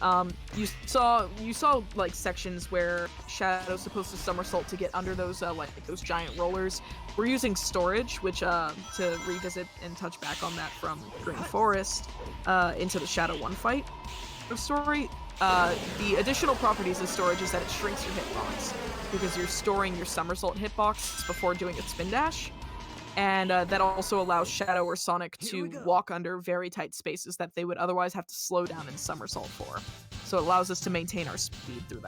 You saw like sections where Shadow's supposed to somersault to get under those like those giant rollers. We're using storage, which to revisit and touch back on that from Green Forest into the Shadow 1 fight story. The additional properties of storage is that it shrinks your hitbox because you're storing your somersault hitbox before doing a spin dash. And that also allows Shadow or Sonic to walk under very tight spaces that they would otherwise have to slow down and somersault for. So it allows us to maintain our speed through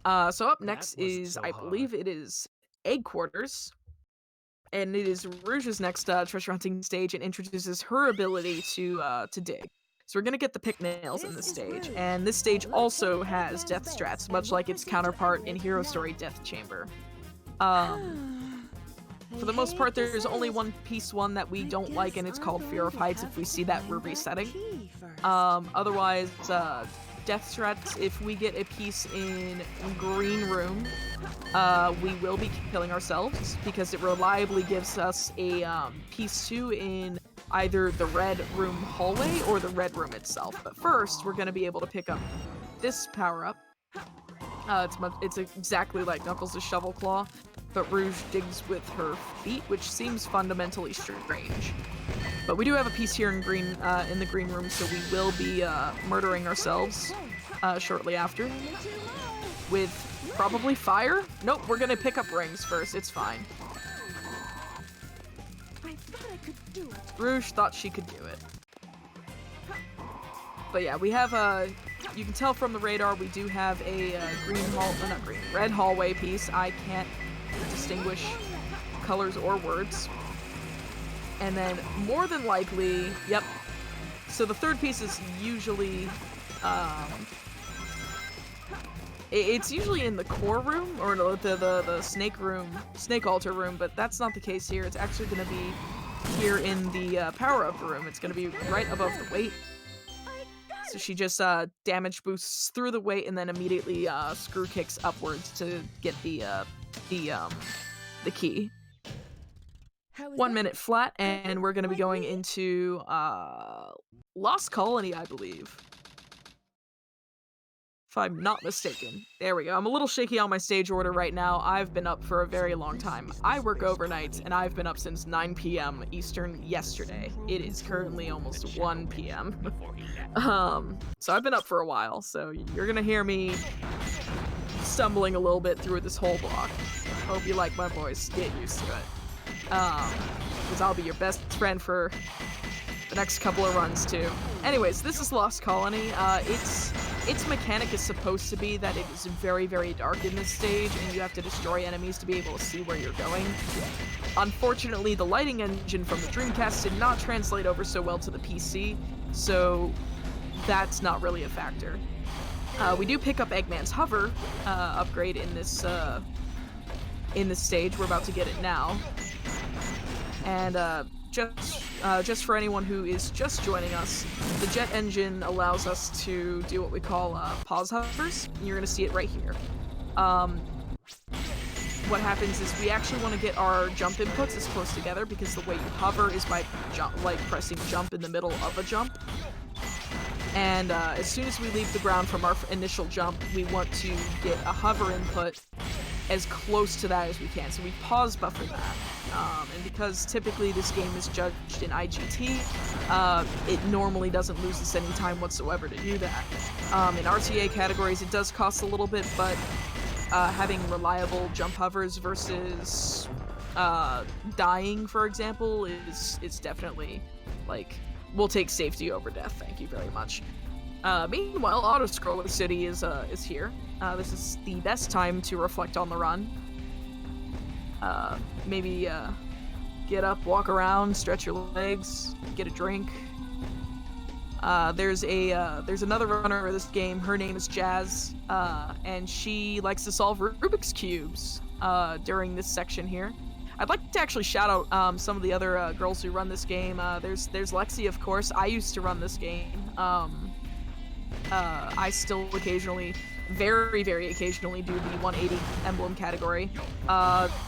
that. So up next is, I believe it is Egg Quarters. And it is Rouge's next treasure hunting stage, and introduces her ability to dig. So we're gonna get the pick nails in this stage, and this stage also has death strats, much like its counterpart in Hero Story Death Chamber. For the most part, there's only one that we don't like, and it's called Fear of Heights. If we see that, we're resetting. Otherwise, death strats, if we get a piece in Green Room, we will be killing ourselves, because it reliably gives us a piece 2 in either the Red Room hallway or the Red Room itself. But first, we're going to be able to pick up this power-up. It's exactly like Knuckles' Shovel Claw, but Rouge digs with her feet, which seems fundamentally strange. But we do have a piece here in the Green Room, so we will be murdering ourselves shortly after. With probably fire? Nope, we're gonna pick up rings first, it's fine. Rouge thought she could do it. But yeah, we have you can tell from the radar we do have a red hallway piece. I can't distinguish colors or words. And then more than likely, yep. So the third piece is usually it's usually in the core room, or the snake altar room, but that's not the case here. It's actually going to be here in the power-up room. It's going to be right above the weight. So she just damage boosts through the weight and then immediately screw kicks upwards to get the key. 1 minute flat, and we're going to be going into Lost Colony, I believe. if I'm not mistaken. There we go. I'm a little shaky on my stage order right now. I've been up for a very long time. I work overnight, and I've been up since 9 p.m. Eastern yesterday. It is currently almost 1 p.m. So I've been up for a while, so you're gonna hear me stumbling a little bit through this whole block. Hope you like my voice. Get used to it. Because I'll be your best friend for the next couple of runs, too. Anyways, this is Lost Colony. Its mechanic is supposed to be that it is very, very dark in this stage, and you have to destroy enemies to be able to see where you're going. Unfortunately, the lighting engine from the Dreamcast did not translate over so well to the PC, so that's not really a factor. We do pick up Eggman's Hover upgrade in this stage. We're about to get it now. And just for anyone who is just joining us, the jet engine allows us to do what we call pause hovers. You're going to see it right here. What happens is we actually want to get our jump inputs as close together, because the way you hover is by pressing jump in the middle of a jump. And as soon as we leave the ground from our initial jump, we want to get a hover input as close to that as we can. So we pause buffer that. And because typically this game is judged in IGT, it normally doesn't lose us any time whatsoever to do that. In RTA categories, it does cost a little bit, but having reliable jump hovers versus dying, for example, is definitely, like, we'll take safety over death, thank you very much. Meanwhile, Autoscroller City is here. This is the best time to reflect on the run. Maybe get up, walk around, stretch your legs, get a drink. There's another runner of this game. Her name is Jazz, and she likes to solve Rubik's Cubes during this section here. I'd like to actually shout out some of the other girls who run this game. There's Lexi, of course. I used to run this game. I still occasionally, very, very occasionally, do the 180 emblem category.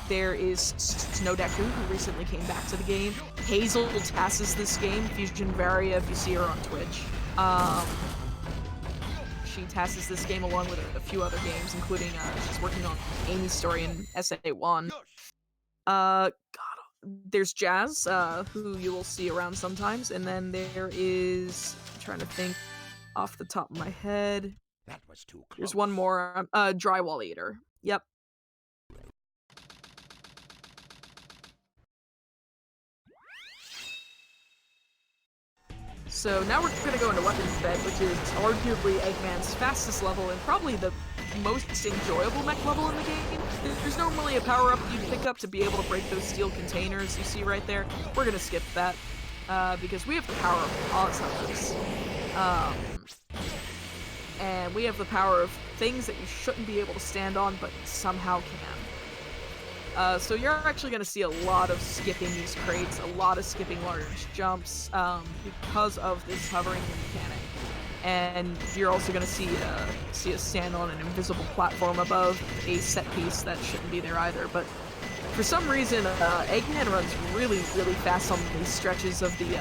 There is Snowdeku, who recently came back to the game. Hazel tasses this game, Fusion Varia, if you see her on Twitch. She tasses this game along with a few other games, including she's working on Amy's story in SA1. There's Jazz, who you will see around sometimes, and then there is, I'm trying to think off the top of my head. That was too close. There's one more, Drywall Eater. Yep. So now we're gonna go into Weapons Bed, which is arguably Eggman's fastest level and probably the most enjoyable mech level in the game. There's normally a power-up you pick up to be able to break those steel containers you see right there. We're gonna skip that, because we have the power of pause hovers. And we have the power of things that you shouldn't be able to stand on, but somehow can. So you're actually going to see a lot of skipping these crates, a lot of skipping large jumps, because of this hovering mechanic. And you're also going to see us stand on an invisible platform above a set piece that shouldn't be there either. But for some reason, Eggman runs really, really fast on these stretches of the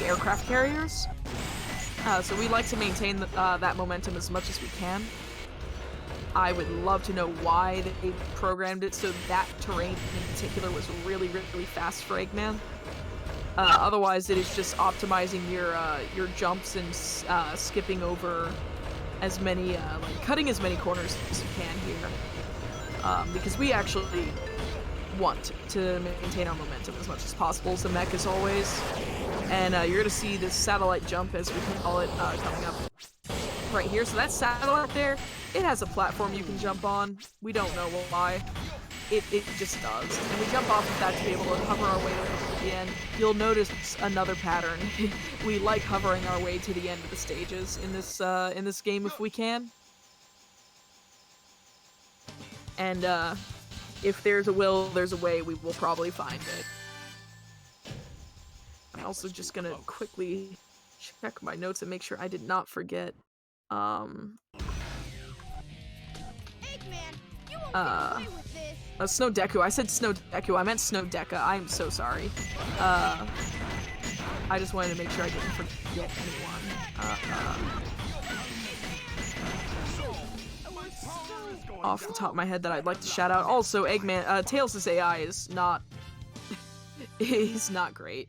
aircraft carriers. So we like to maintain that momentum as much as we can. I would love to know why they programmed it so that terrain in particular was really, really fast for Eggman. Otherwise, it is just optimizing your jumps and skipping over as many, cutting as many corners as you can here. Because we actually want to maintain our momentum as much as possible as the mech as always. And you're gonna see this satellite jump, as we call it, coming up right here. So that satellite there, it has a platform you can jump on. We don't know why. It just does. And we jump off of that to be able to hover our way over to the end. You'll notice another pattern. We like hovering our way to the end of the stages in this game if we can. And if there's a will, there's a way. We will probably find it. I'm also just gonna quickly check my notes and make sure I did not forget. Eggman, you won't get away with this. Snowdeku. I said Snowdeku. I meant Snowdeka. I'm so sorry. I just wanted to make sure I didn't forget anyone. off the top of my head that I'd like to shout out. Also, Eggman, Tails' AI is not is not great.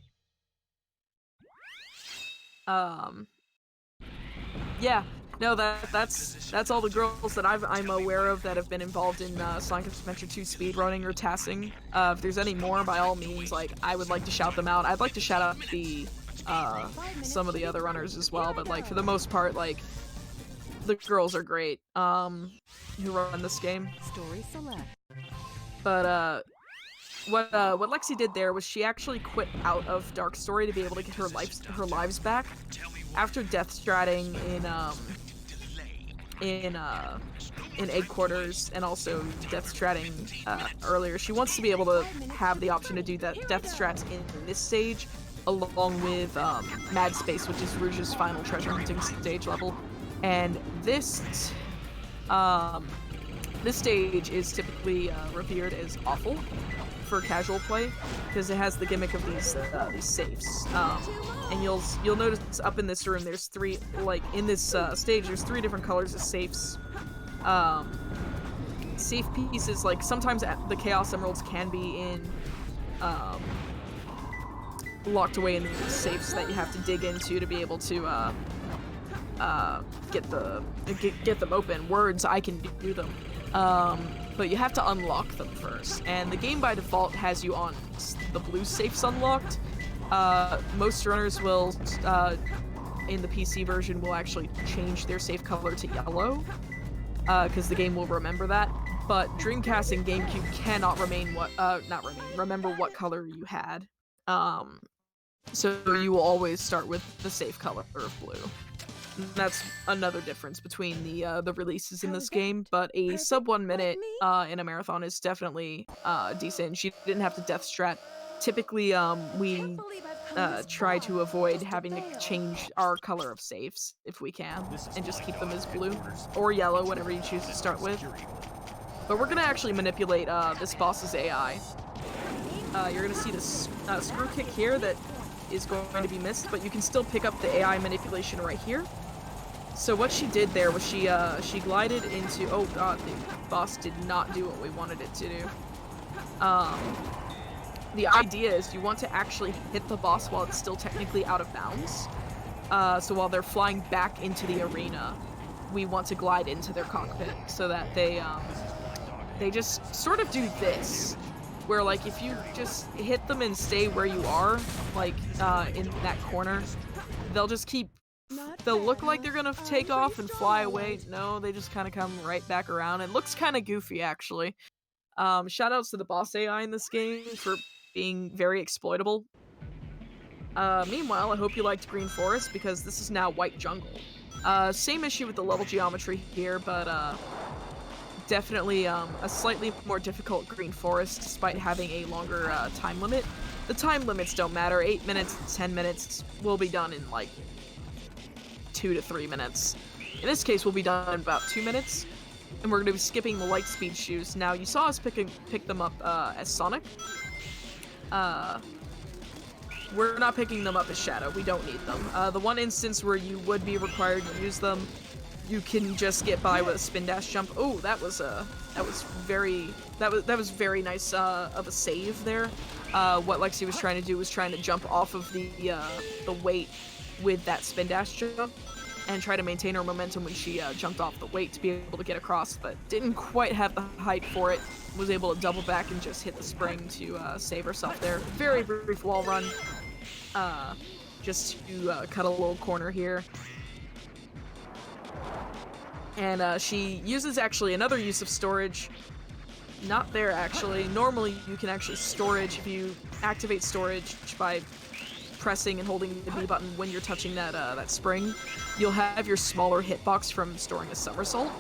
Yeah, no, that's all the girls that I'm aware of that have been involved in Sonic Adventure 2 speedrunning or tassing. If there's any more, by all means, like, I would like to shout them out. I'd like to shout out the some of the other runners as well, but like for the most part, like, the girls are great who run this game. Story select. But what Lexi did there was she actually quit out of Dark Story to be able to get her lives back after death stratting in Egg Quarters and also death stratting earlier. She wants to be able to have the option to do that death strats in this stage along with Mad Space, which is Rouge's final treasure hunting stage level. And this stage is typically revered as awful for casual play because it has the gimmick of these safes. And you'll notice up in this room there's three, like in this stage there's 3 different colors of safes. Safe pieces, like sometimes the Chaos Emeralds can be in locked away in these safes that you have to dig into to be able to get them open. Words, I can do them. But you have to unlock them first, and the game by default has you on the blue safes unlocked. Most runners will, in the PC version, will actually change their safe color to yellow, because the game will remember that. But Dreamcast and GameCube cannot remember what color you had. So you will always start with the safe color of blue. That's another difference between the releases in this game, but a sub 1 minute in a marathon is definitely decent. She didn't have to death strat. Typically, we try to avoid having to change our color of safes if we can, and just keep them as blue or yellow, whatever you choose to start with. But we're gonna actually manipulate this boss's AI. You're gonna see this screw kick here that is going to be missed, but you can still pick up the AI manipulation right here. So what she did there was she glided into, oh god, the boss did not do what we wanted it to do. The idea is you want to actually hit the boss while it's still technically out of bounds. So while they're flying back into the arena, we want to glide into their cockpit so that they just sort of do this. Where, like, if you just hit them and stay where you are, like, in that corner, they'll just keep... They'll look like they're gonna take off and fly away. No, they just kind of come right back around. It looks kind of goofy, actually. Shoutouts to the boss AI in this game for being very exploitable. Meanwhile, I hope you liked Green Forest, because this is now White Jungle. Same issue with the level geometry here, but, definitely a slightly more difficult Green Forest despite having a longer time limit. The time limits don't matter. 8 minutes, 10 minutes will be done in like 2 to 3 minutes. In this case, we'll be done in about 2 minutes, and we're going to be skipping the light speed shoes. Now, you saw us pick them up as Sonic. We're not picking them up as Shadow. We don't need them. The one instance where you would be required to use them, you can just get by with a spin dash jump. Oh, that was very nice of a save there. What Lexi was trying to do was trying to jump off of the weight with that spin dash jump and try to maintain her momentum when she jumped off the weight to be able to get across, but didn't quite have the height for it. Was able to double back and just hit the spring to save herself there. Very brief wall run, just to cut a little corner here. And she uses actually another use of storage. Not there, actually. Normally, you can actually storage if you activate storage by pressing and holding the B button when you're touching that spring. You'll have your smaller hitbox from storing a somersault.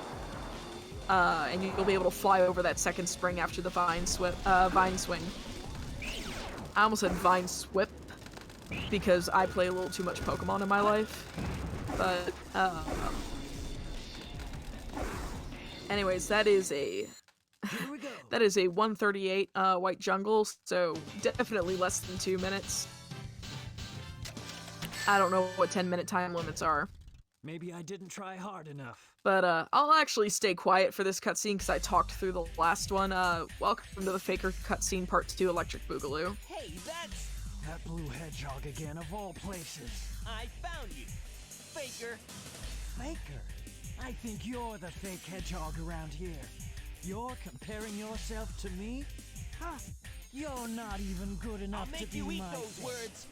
And you'll be able to fly over that second spring after the vine swing. I almost said vine swip, because I play a little too much Pokemon in my life. But, anyways, that is a 1:38 White Jungle, so definitely less than 2 minutes. I don't know what 10-minute time limits are. Maybe I didn't try hard enough. But I'll actually stay quiet for this cutscene because I talked through the last one. Welcome to the Faker cutscene part 2, Electric Boogaloo. Hey, that's... That blue hedgehog again, of all places. I found you. Faker. Faker? I think you're the fake hedgehog around here. You're comparing yourself to me? Huh? You're not even good enough I'll to make be you eat my those fake. words.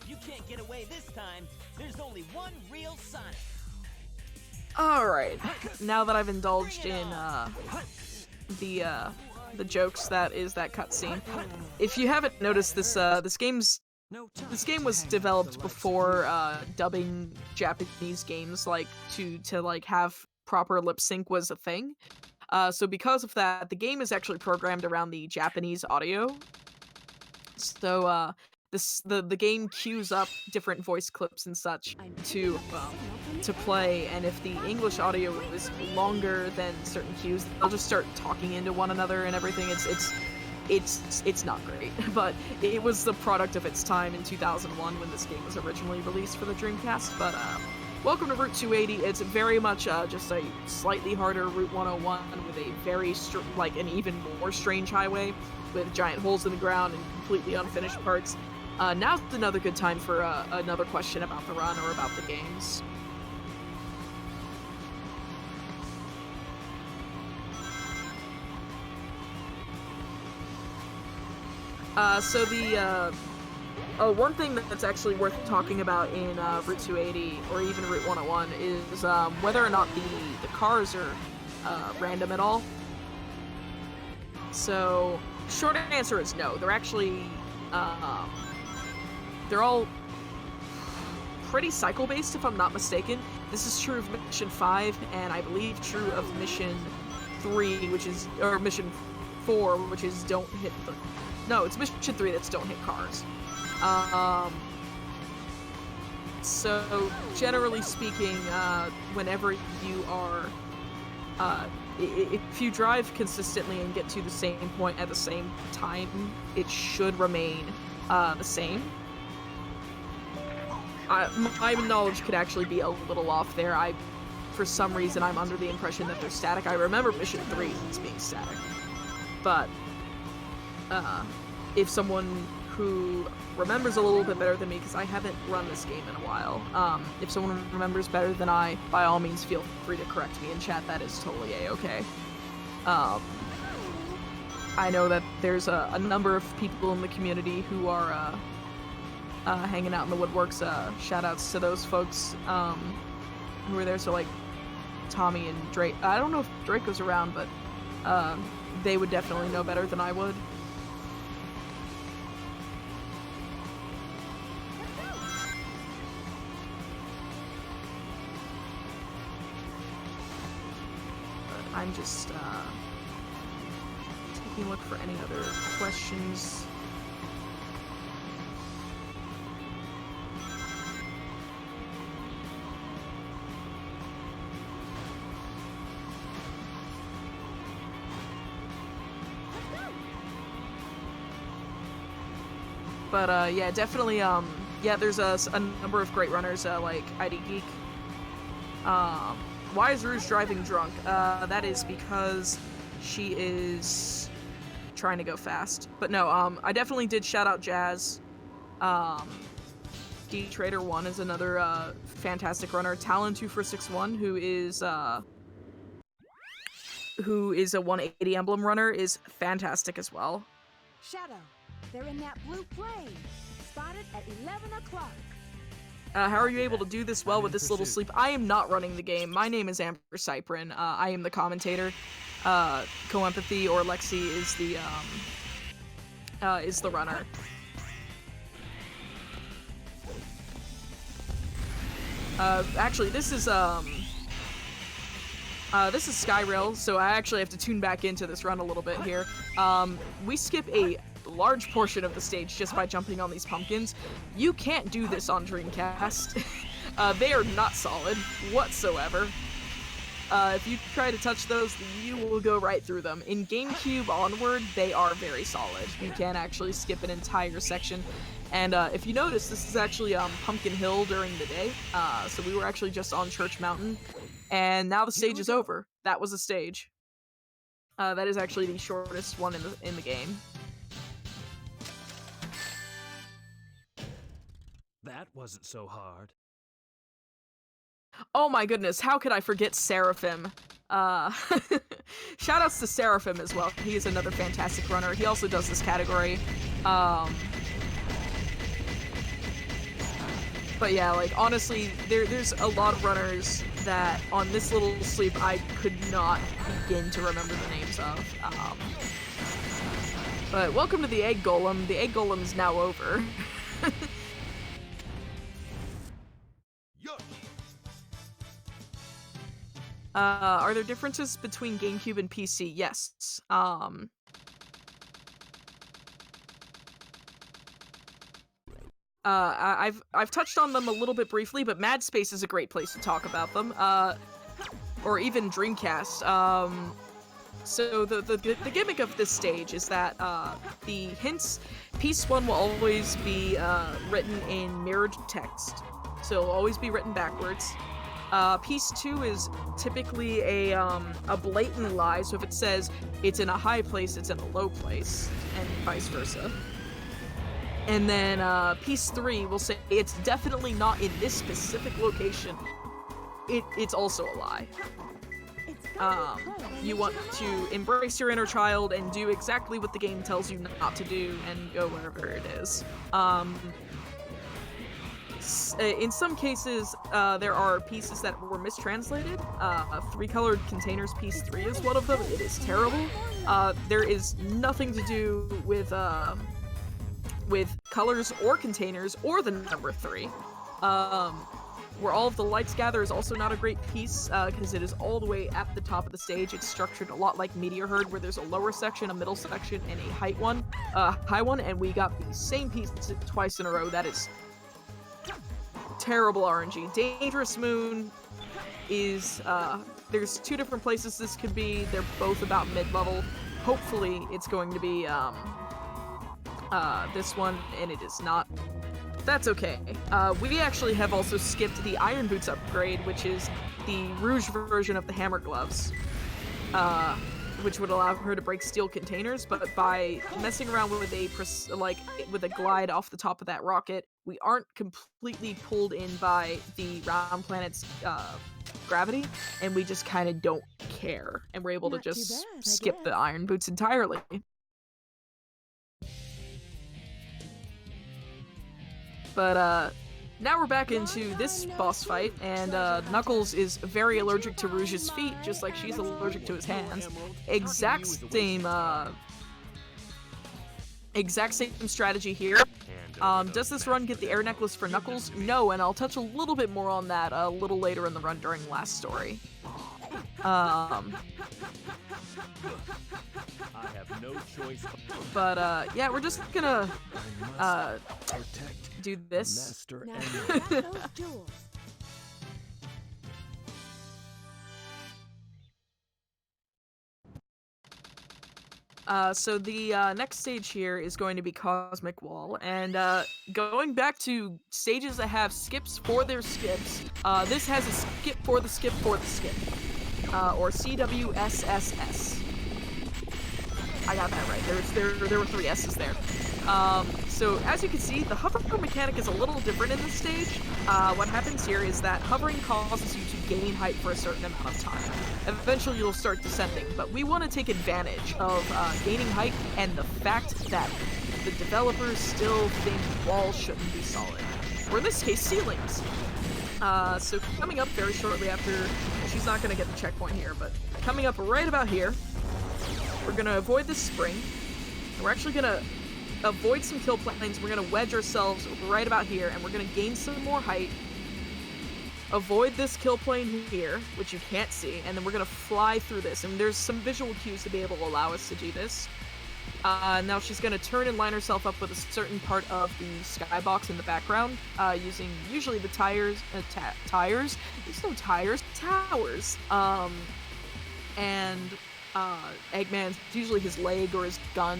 You can't get away this time. There's only one real Sonic. Alright, now that I've indulged in the jokes that is that cutscene, if you haven't noticed, this game was developed before dubbing Japanese games to have proper lip sync was a thing. So because of that, the game is actually programmed around the Japanese audio. So the game queues up different voice clips and such to play, and if the English audio is longer than certain cues, they'll just start talking into one another and everything. It's not great, but it was the product of its time in 2001 when this game was originally released for the Dreamcast. But welcome to Route 280. It's very much just a slightly harder Route 101 with a very an even more strange highway with giant holes in the ground and completely unfinished parts. Now's another good time for another question about the run or about the games. So the one thing that's actually worth talking about in Route 280 or even Route 101 is whether or not the cars are random at all. So, short answer is no. They're actually they're all pretty cycle-based, if I'm not mistaken. This is true of Mission 5, and I believe true of Mission 3, or Mission 4, which is don't hit the... No, it's Mission 3 that's don't hit cars. So, generally speaking, whenever you are... if you drive consistently and get to the same point at the same time, it should remain the same. My knowledge could actually be a little off there. For some reason, I'm under the impression that they're static. I remember Mission 3 as being static. But, if someone who remembers a little bit better than me, because I haven't run this game in a while, if someone remembers better than I, by all means feel free to correct me in chat. That is totally a-okay. I know that there's a number of people in the community who are hanging out in the woodworks. Shoutouts to those folks who are there. So like Tommy and Drake. I don't know if Drake goes around, but they would definitely know better than I would. But I'm just taking a look for any other questions. But yeah, definitely, yeah, there's a number of great runners, like ID Geek. Why is Rouge driving drunk? That is because she is trying to go fast. But no, I definitely did shout out Jazz. D-Trader1 is another, fantastic runner. Talon2461, who is a 180 emblem runner, is fantastic as well. Shadow, they're in that blue plane. Spotted at 11 o'clock. How are you able to do this well with this little sleep? I am not running the game. My name is Amber Cyprin. I am the commentator. CoEmpathy or Lexi is the runner. Actually, this is Skyrail, so I actually have to tune back into this run a little bit here. We skip a large portion of the stage just by jumping on these pumpkins. You can't do this on Dreamcast. They are not solid whatsoever. If you try to touch those, you will go right through them. In GameCube onward, they are very solid. You can actually skip an entire section. And if you notice, this is actually Pumpkin Hill during the day. So we were actually just on Church Mountain. And now the stage is over. That was a stage. That is actually the shortest one in the game. That wasn't so hard. Oh my goodness, how could I forget Seraphim? Shoutouts to Seraphim as well. He is another fantastic runner. He also does this category. But yeah, like, honestly, there's a lot of runners that on this little sleep I could not begin to remember the names of. But welcome to the Egg Golem. The Egg Golem is now over. Are there differences between GameCube and PC? Yes. I've touched on them a little bit briefly, but Mad Space is a great place to talk about them. Or even Dreamcast. So the gimmick of this stage is that the hints, piece 1 will always be written in mirrored text, so it'll always be written backwards. Piece 2 is typically a blatant lie, so if it says it's in a high place, it's in a low place, and vice versa. And then piece 3 will say it's definitely not in this specific location. It's also a lie. You want to embrace your inner child and do exactly what the game tells you not to do and go wherever it is. In some cases, there are pieces that were mistranslated. 3-colored containers piece 3 is one of them. It is terrible. There is nothing to do with colors or containers or the number 3. Where all of the lights gather is also not a great piece, because it is all the way at the top of the stage. It's structured a lot like Meteor Herd, where there's a lower section, a middle section, and a high one, and we got the same piece twice in a row. That is terrible RNG. Dangerous Moon is, there's 2 different places this could be. They're both about mid-level. Hopefully it's going to be, this one, and it is not. That's okay. We actually have also skipped the Iron Boots upgrade, which is the Rouge version of the Hammer Gloves, which would allow her to break steel containers, but by messing around with a glide off the top of that rocket, we aren't completely pulled in by the round planet's gravity, and we just kind of don't care, and we're able to just skip the Iron Boots entirely. But now we're back into this boss fight, and Knuckles is very allergic to Rouge's feet, just like she's allergic to his hands. Exact same strategy here. Does this run get the air necklace for Knuckles? No, and I'll touch a little bit more on that a little later in the run during last story. I have no choice. But yeah, we're just gonna do this. Now grab those jewels. So the next stage here is going to be Cosmic Wall, and going back to stages that have skips for their skips, this has a skip for the skip for the skip, or CWSSS. I got that right. There were 3 S's there. So as you can see, the hover mechanic is a little different in this stage. What happens here is that hovering causes you to gain height for a certain amount of time. Eventually you'll start descending, but we want to take advantage of gaining height and the fact that the developers still think walls shouldn't be solid. Or in this case, ceilings. So coming up very shortly after, she's not going to get the checkpoint here, but coming up right about here, we're going to avoid this spring. And we're actually going to avoid some kill planes. We're going to wedge ourselves right about here, and we're going to gain some more height. Avoid this kill plane here, which you can't see, and then we're going to fly through this. And there's some visual cues to be able to allow us to do this. Now she's gonna turn and line herself up with a certain part of the skybox in the background, using usually the tires. There's no tires, towers. And Eggman's usually his leg or his gun.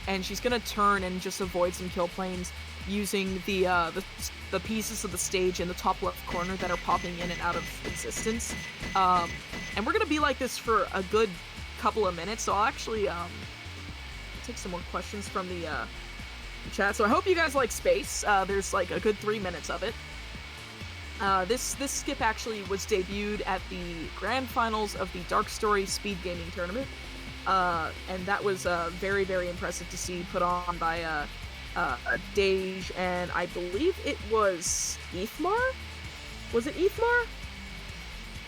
And she's gonna turn and just avoid some kill planes using the pieces of the stage in the top left corner that are popping in and out of existence. And we're gonna be like this for a good couple of minutes, so I'll actually take some more questions from the chat. So I hope you guys like space. There's like a good 3 minutes of it. This skip actually was debuted at the grand finals of the Dark Story Speed Gaming Tournament, and that was very, very impressive to see, put on by Dej, and I believe it was Ethmar? Was it Ethmar?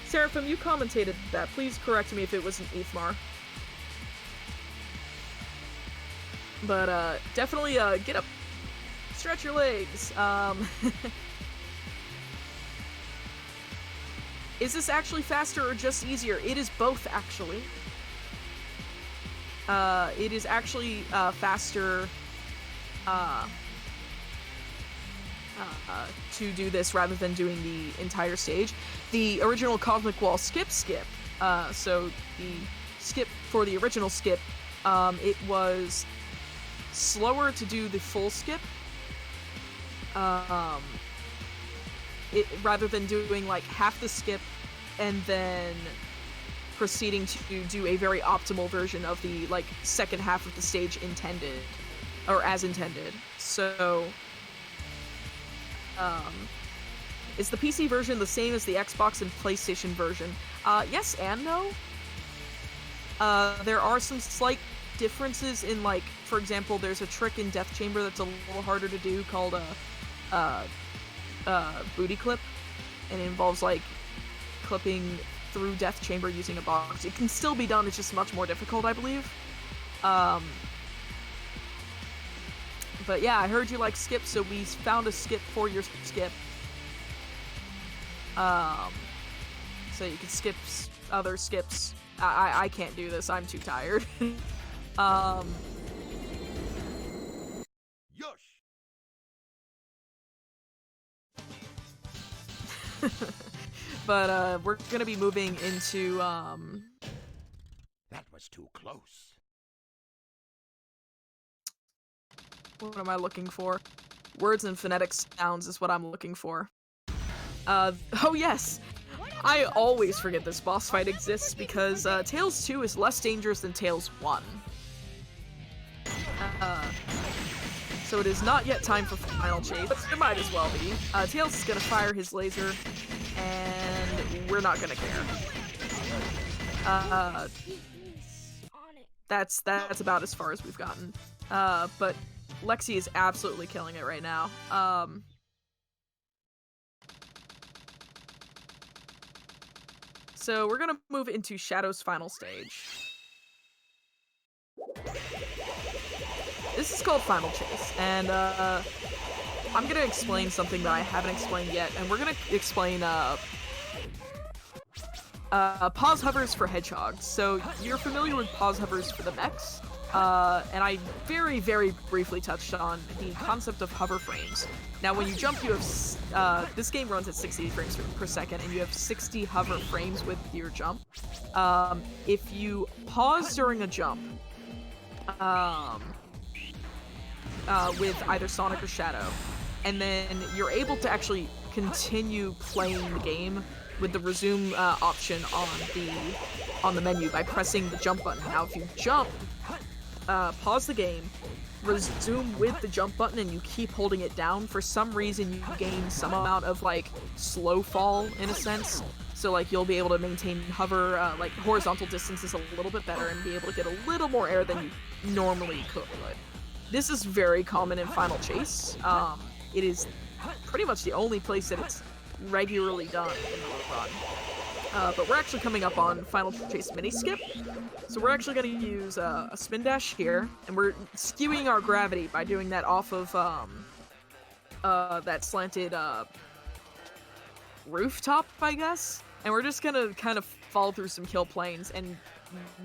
Seraphim, you commentated that. Please correct me if it wasn't Ethmar. But definitely get up, stretch your legs. Is this actually faster or just easier? It is both, actually. It is actually faster to do this rather than doing the entire stage. The original Cosmic Wall skip, so the skip for the original skip, it was slower to do the full skip, rather than doing like half the skip and then proceeding to do a very optimal version of the like second half of the stage intended, or as intended. So is the PC version the same as the Xbox and PlayStation version? Yes and no. There are some slight differences in, like, for example, there's a trick in Death Chamber that's a little harder to do called booty clip, and it involves like clipping through Death Chamber using a box. It can still be done, it's just much more difficult, I believe. But yeah, I heard you like skip, so we found a skip for your skip. So you can skip other skips. I can't do this, I'm too tired. But we're gonna be moving into That was too close. what am I looking for? Words and phonetic sounds is what I'm looking for. Oh yes! I always forget this boss fight exists because Tails 2 is less dangerous than Tails 1. So it is not yet time for final chase, but it might as well be. Tails is gonna fire his laser, and we're not gonna care. That's about as far as we've gotten. But Lexi is absolutely killing it right now. So we're gonna move into Shadow's final stage. This is called Final Chase, and I'm gonna explain something that I haven't explained yet, and we're gonna explain pause hovers for hedgehogs. So you're familiar with pause hovers for the mechs, and I very, very briefly touched on the concept of hover frames. Now when you jump, you have, this game runs at 60 frames per second, and you have 60 hover frames with your jump. If you pause during a jump, with either Sonic or Shadow, and then you're able to actually continue playing the game with the resume option on the menu by pressing the jump button. Now if you jump, pause the game, resume with the jump button, and you keep holding it down, for some reason you gain some amount of like slow fall in a sense. So like you'll be able to maintain hover, like horizontal distances a little bit better and be able to get a little more air than you normally could. This is very common in Final Chase. It is pretty much the only place that it's regularly done in the run. But we're actually coming up on Final Chase mini skip, so we're actually going to use a spin dash here, and we're skewing our gravity by doing that off of that slanted rooftop, I guess. And we're just gonna kind of fall through some kill planes and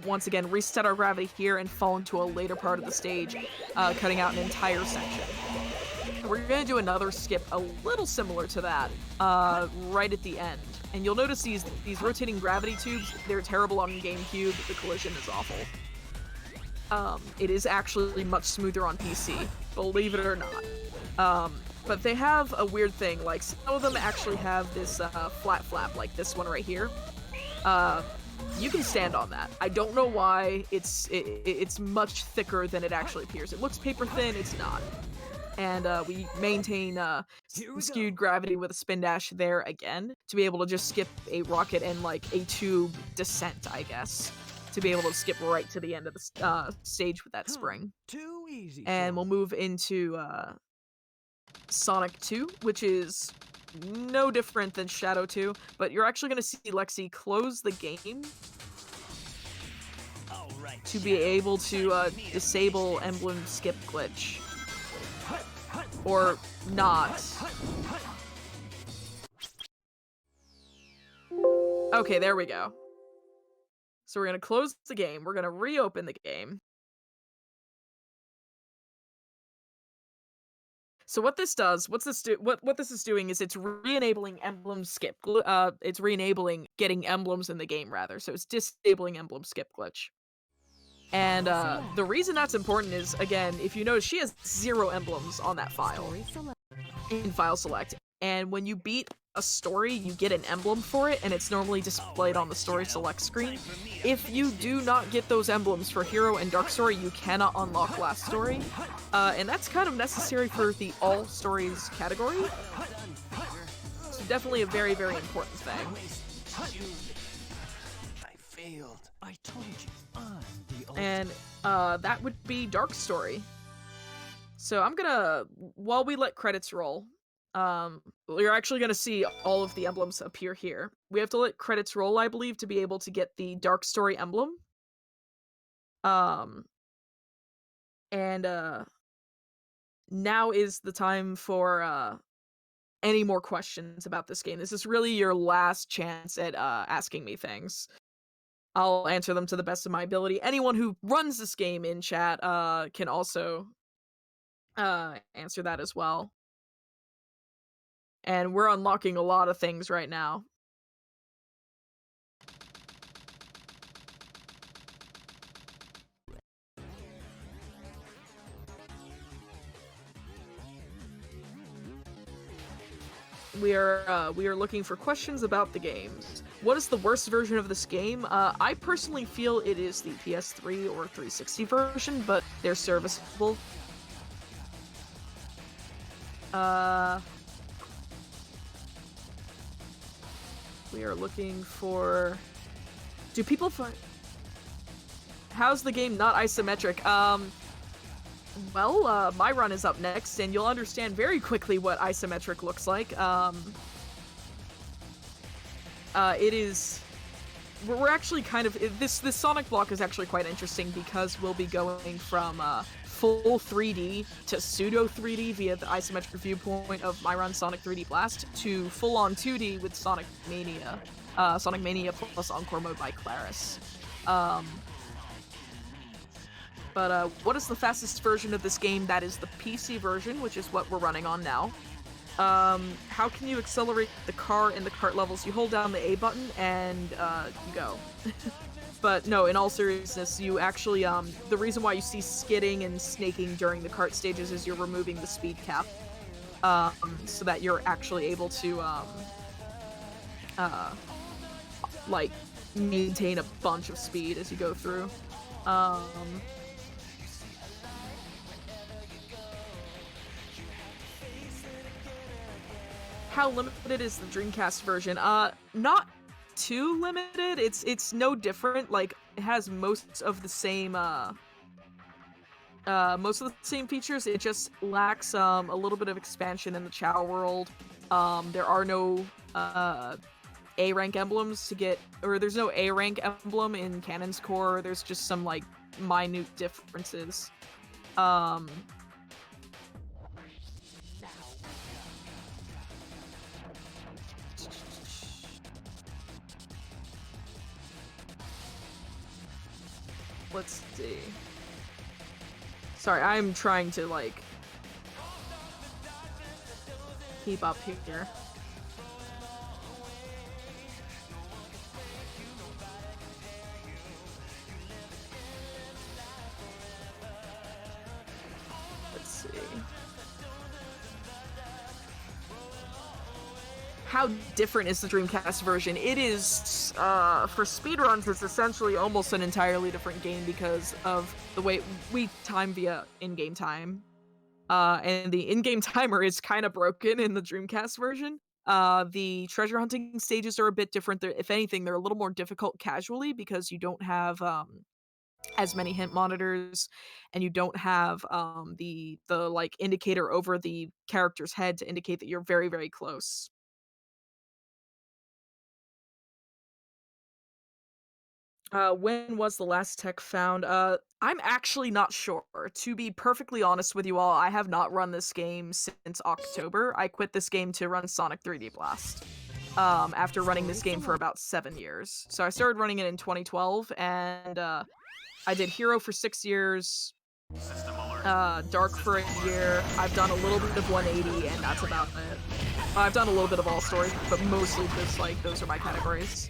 once again reset our gravity here and fall into a later part of the stage, cutting out an entire section. We're gonna do another skip a little similar to that, right at the end. And you'll notice these rotating gravity tubes, they're terrible on GameCube, the collision is awful. It is actually much smoother on PC, believe it or not. But they have a weird thing, like some of them actually have this flat flap, like this one right here. You can stand on that. I don't know why. It's much thicker than it actually appears. It looks paper thin, it's not. And we maintain skewed gravity with a spin dash there again to be able to just skip a rocket and like a tube descent, I guess, to be able to skip right to the end of the stage with that spring. Too easy. And we'll move into Sonic 2, which is no different than Shadow 2, but you're actually going to see Lexi close the game to be able to disable emblem skip glitch. Or not. Okay, there we go. So we're going to close the game. We're going to reopen the game. So what this does, what this is doing is it's re-enabling emblem skip. It's re-enabling getting emblems in the game rather. So it's disabling emblem skip glitch. And the reason that's important is, again, if you notice, she has 0 emblems on that file in file select. And when you beat a story, you get an emblem for it, and it's normally displayed on the story select screen. If you do not get those emblems for Hero and Dark Story, you cannot unlock Last Story. And that's kind of necessary for the All Stories category. So definitely a very, very important thing. I failed. I told you. And that would be Dark Story. So I'm gonna, while we let credits roll, you're actually gonna see all of the emblems appear here. We have to let credits roll, I believe, to be able to get the Dark Story emblem. And now is the time for any more questions about this game. This is really your last chance at asking me things. I'll answer them to the best of my ability. Anyone who runs this game in chat can also answer that as well. And we're unlocking a lot of things right now. We are looking for questions about the games. What is the worst version of this game? I personally feel it is the PS3 or 360 version, but they're serviceable. We are looking for... Do people find... How's the game not isometric? Well, my run is up next, and you'll understand very quickly what isometric looks like. It is... We're actually kind of... This Sonic block is actually quite interesting because we'll be going from full 3D to pseudo 3D via the isometric viewpoint of my run Sonic 3D Blast to full-on 2D with Sonic Mania. Sonic Mania plus Encore Mode by Claris. But what is the fastest version of this game? That is the PC version, which is what we're running on now. How can you accelerate the car in the kart levels? You hold down the A button and you go. But no, in all seriousness, you actually, the reason why you see skidding and snaking during the kart stages is you're removing the speed cap. So that you're actually able to, like, maintain a bunch of speed as you go through. How limited is the Dreamcast version? Not too limited. It's no different. Like, it has most of the same features. It just lacks a little bit of expansion in the Chow world. There are no A rank emblems to get, or there's no A rank emblem in Canon's core. There's just some like minute differences. let's see. Sorry, I'm trying to, like, keep up here. Let's see. How different is the Dreamcast version? It is, for speedruns, it's essentially almost an entirely different game because of the way we time via in-game time. And the in-game timer is kind of broken in the Dreamcast version. The treasure hunting stages are a bit different. If anything, they're a little more difficult casually because you don't have, as many hint monitors, and you don't have, the, like, indicator over the character's head to indicate that you're very, very close. When was the last tech found? I'm actually not sure. To be perfectly honest with you all, I have not run this game since October. I quit this game to run Sonic 3D Blast. After running this game for about 7 years. So I started running it in 2012, and, I did Hero for 6 years, Dark for a year. I've done a little bit of 180, and that's about it. I've done a little bit of all stories, but mostly just, like, those are my categories.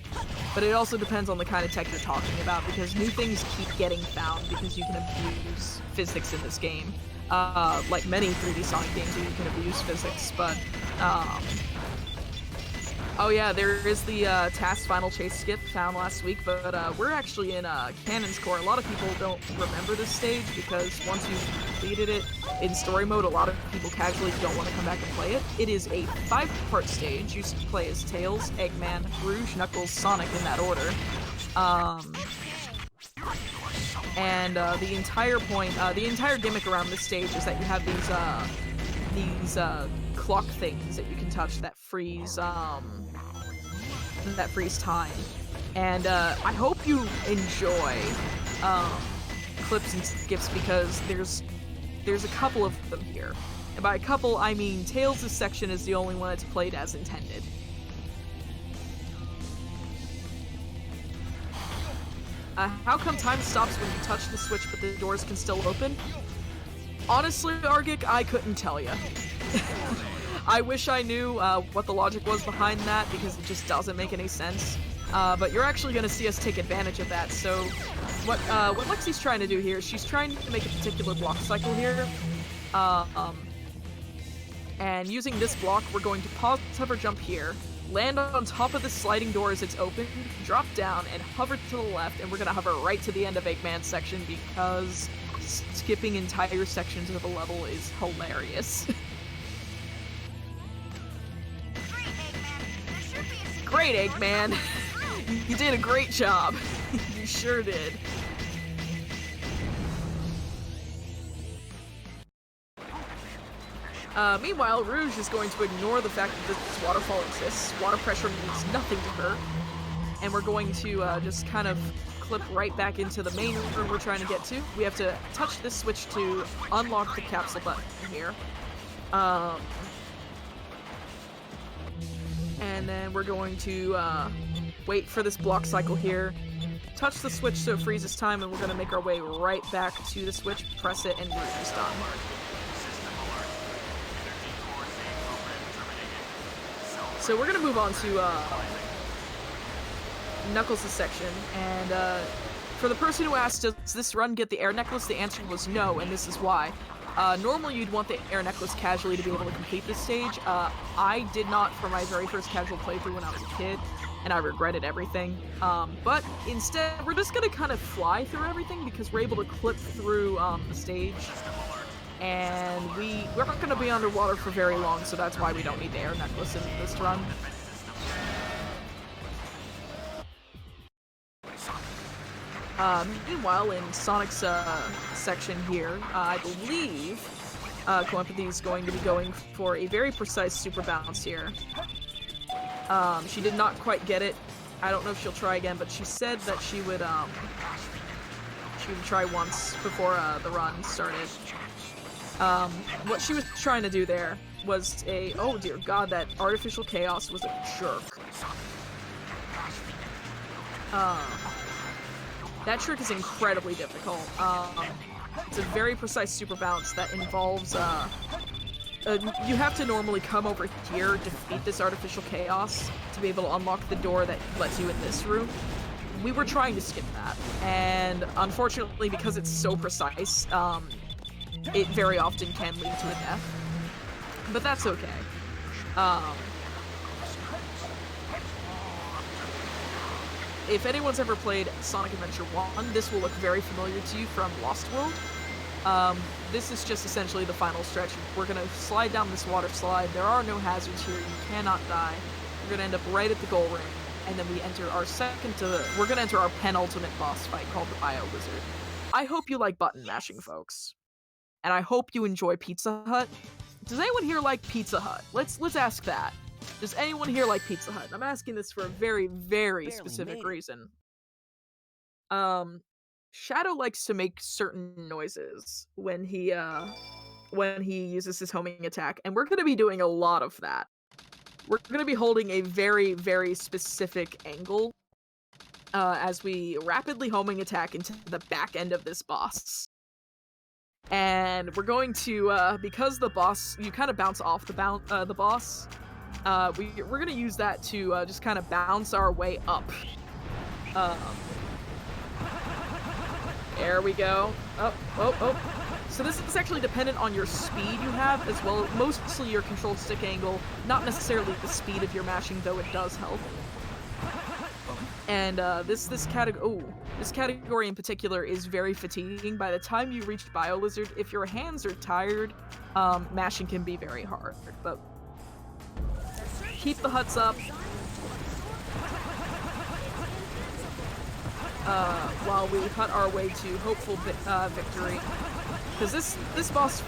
But it also depends on the kind of tech you're talking about, because new things keep getting found because you can abuse physics in this game. Like many 3D Sonic games, you can abuse physics, but, oh yeah, there is the TAS Final Chase skip found last week, but we're actually in Cannon's Core. A lot of people don't remember this stage because once you've completed it in story mode, a lot of people casually don't want to come back and play it. It is a 5-part stage. You play as Tails, Eggman, Rouge, Knuckles, Sonic in that order. And the entire point, the entire gimmick around this stage is that you have these clock things that you can touch that freeze time. And I hope you enjoy clips and skips because there's a couple of them here. And by a couple, I mean Tails' section is the only one that's played as intended. How come time stops when you touch the switch but the doors can still open? Honestly, Argic, I couldn't tell you. I wish I knew what the logic was behind that because it just doesn't make any sense. But you're actually going to see us take advantage of that. So what Lexi's trying to do here is she's trying to make a particular block cycle here. And using this block, we're going to pause hover jump here, land on top of the sliding door as it's open, drop down, and hover to the left, and we're going to hover right to the end of Eggman's section because skipping entire sections of a level is hilarious. Great, Eggman! You did a great job. You sure did. Meanwhile, Rouge is going to ignore the fact that this waterfall exists. Water pressure means nothing to her. And we're going to just kind of clip right back into the main room we're trying to get to. We have to touch this switch to unlock the capsule button here. And then we're going to wait for this block cycle here. Touch the switch so it freezes time, and we're going to make our way right back to the switch, press it, and Rouge is done. So we're going to move on to Knuckles' section, and for the person who asked, does this run get the air necklace? The answer was no, and this is why. Normally you'd want the air necklace casually to be able to complete this stage. I did not for my very first casual playthrough when I was a kid, and I regretted everything. But instead, we're just going to kind of fly through everything because we're able to clip through the stage. And we're not going to be underwater for very long, so that's why we don't need the air necklace in this run. Meanwhile, in Sonic's section here, I believe CoEmpathy is going to be going for a very precise super bounce here. She did not quite get it. I don't know if she'll try again, but she said that she would try once before the run started. What she was trying to do there was oh dear god, that artificial chaos was a jerk. That trick is incredibly difficult. It's a very precise super bounce that involves, you have to normally come over here, defeat this artificial chaos to be able to unlock the door that lets you in this room. We were trying to skip that, and unfortunately, because it's so precise, it very often can lead to a death. But that's okay. If anyone's ever played Sonic Adventure 1, this will look very familiar to you from Lost World. This is just essentially the final stretch. We're gonna slide down this water slide. There are no hazards here. You cannot die. We're gonna end up right at the goal ring, and then we enter our we're gonna enter our penultimate boss fight called the Bio Lizard. I hope you like button mashing, folks. And I hope you enjoy Pizza Hut. Does anyone here like Pizza Hut? Let's ask that. Does anyone here like Pizza Hut? I'm asking this for a very, very specific reason. Shadow likes to make certain noises when he uses his homing attack, and we're gonna be doing a lot of that. We're gonna be holding a very, very specific angle as we rapidly homing attack into the back end of this boss. And we're going to, because the boss, you kind of bounce off the boss, we're gonna use that to just kind of bounce our way up. There we go. Oh. So this is actually dependent on your speed you have, as well, mostly your control stick angle, not necessarily the speed of your mashing, though it does help. And this category in particular is very fatiguing. By the time you reach Bio Lizard, if your hands are tired, mashing can be very hard. But keep the huts up while we hut our way to hopeful victory. Because this boss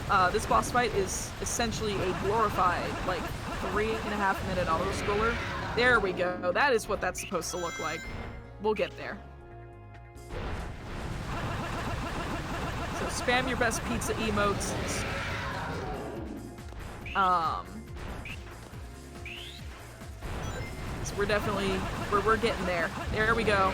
fight is essentially a glorified, like, 3.5 minute auto scroller. There we go. That is what that's supposed to look like. We'll get there. So spam your best pizza emotes. So we're definitely we're getting there. There we go.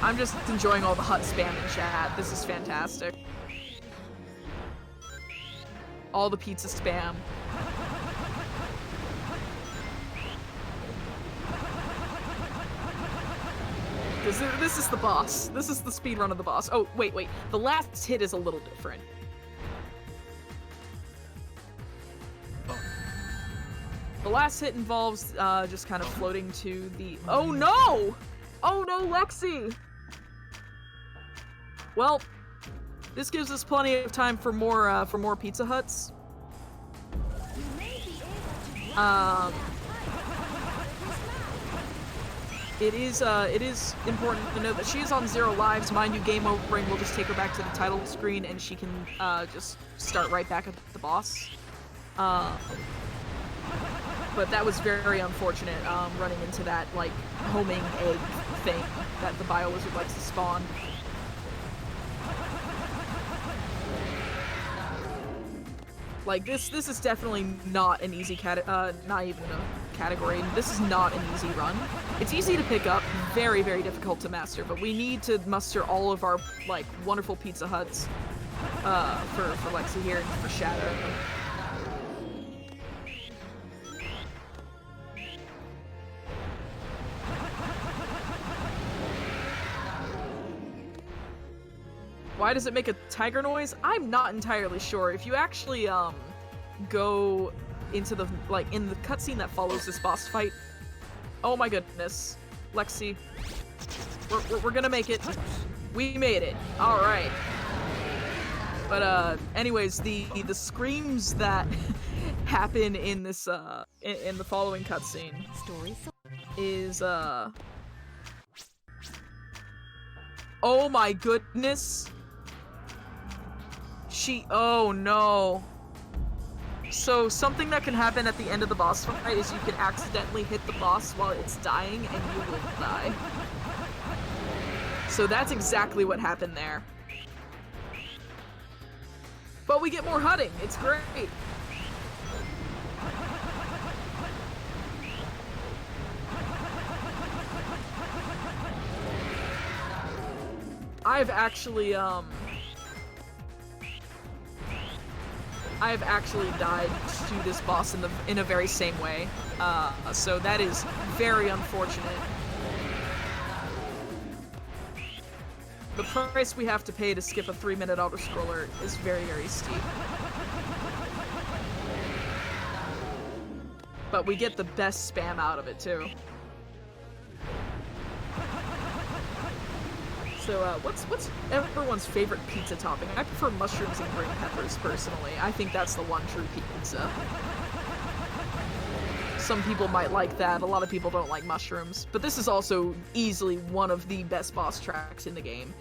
I'm just enjoying all the hut spam in chat. This is fantastic. All the pizza spam. This is the boss. This is the speedrun of the boss. Oh, wait. The last hit is a little different. The last hit involves just kind of floating to the... Oh no! Oh no, Lexi! Well, this gives us plenty of time for more Pizza Huts. It is important to note that she is on 0 lives. Mind you, game overing will just take her back to the title screen, and she can just start right back at the boss. But that was very unfortunate, running into that, like, homing egg thing that the Bio Lizard likes to spawn. Like, this is definitely not an easy not even a category. This is not an easy run. It's easy to pick up, very, very difficult to master, but we need to muster all of our, like, wonderful Pizza Huts, for Lexi here and for Shadow. Why does it make a tiger noise? I'm not entirely sure. If you actually, go into the, like, in the cutscene that follows this boss fight... Oh my goodness. Lexi. We're gonna make it. We made it. Alright. But, anyways, the screams that happen in this, in the following cutscene is, oh my goodness. Oh no. So something that can happen at the end of the boss fight is you can accidentally hit the boss while it's dying and you will die. So that's exactly what happened there. But we get more hutting. It's great. I've actually died to this boss in a very same way. So that is very unfortunate. The price we have to pay to skip a 3-minute auto-scroller is very, very steep. But we get the best spam out of it, too. So, what's everyone's favorite pizza topping? I prefer mushrooms and green peppers, personally. I think that's the one true pizza. Some people might like that, a lot of people don't like mushrooms. But this is also easily one of the best boss tracks in the game.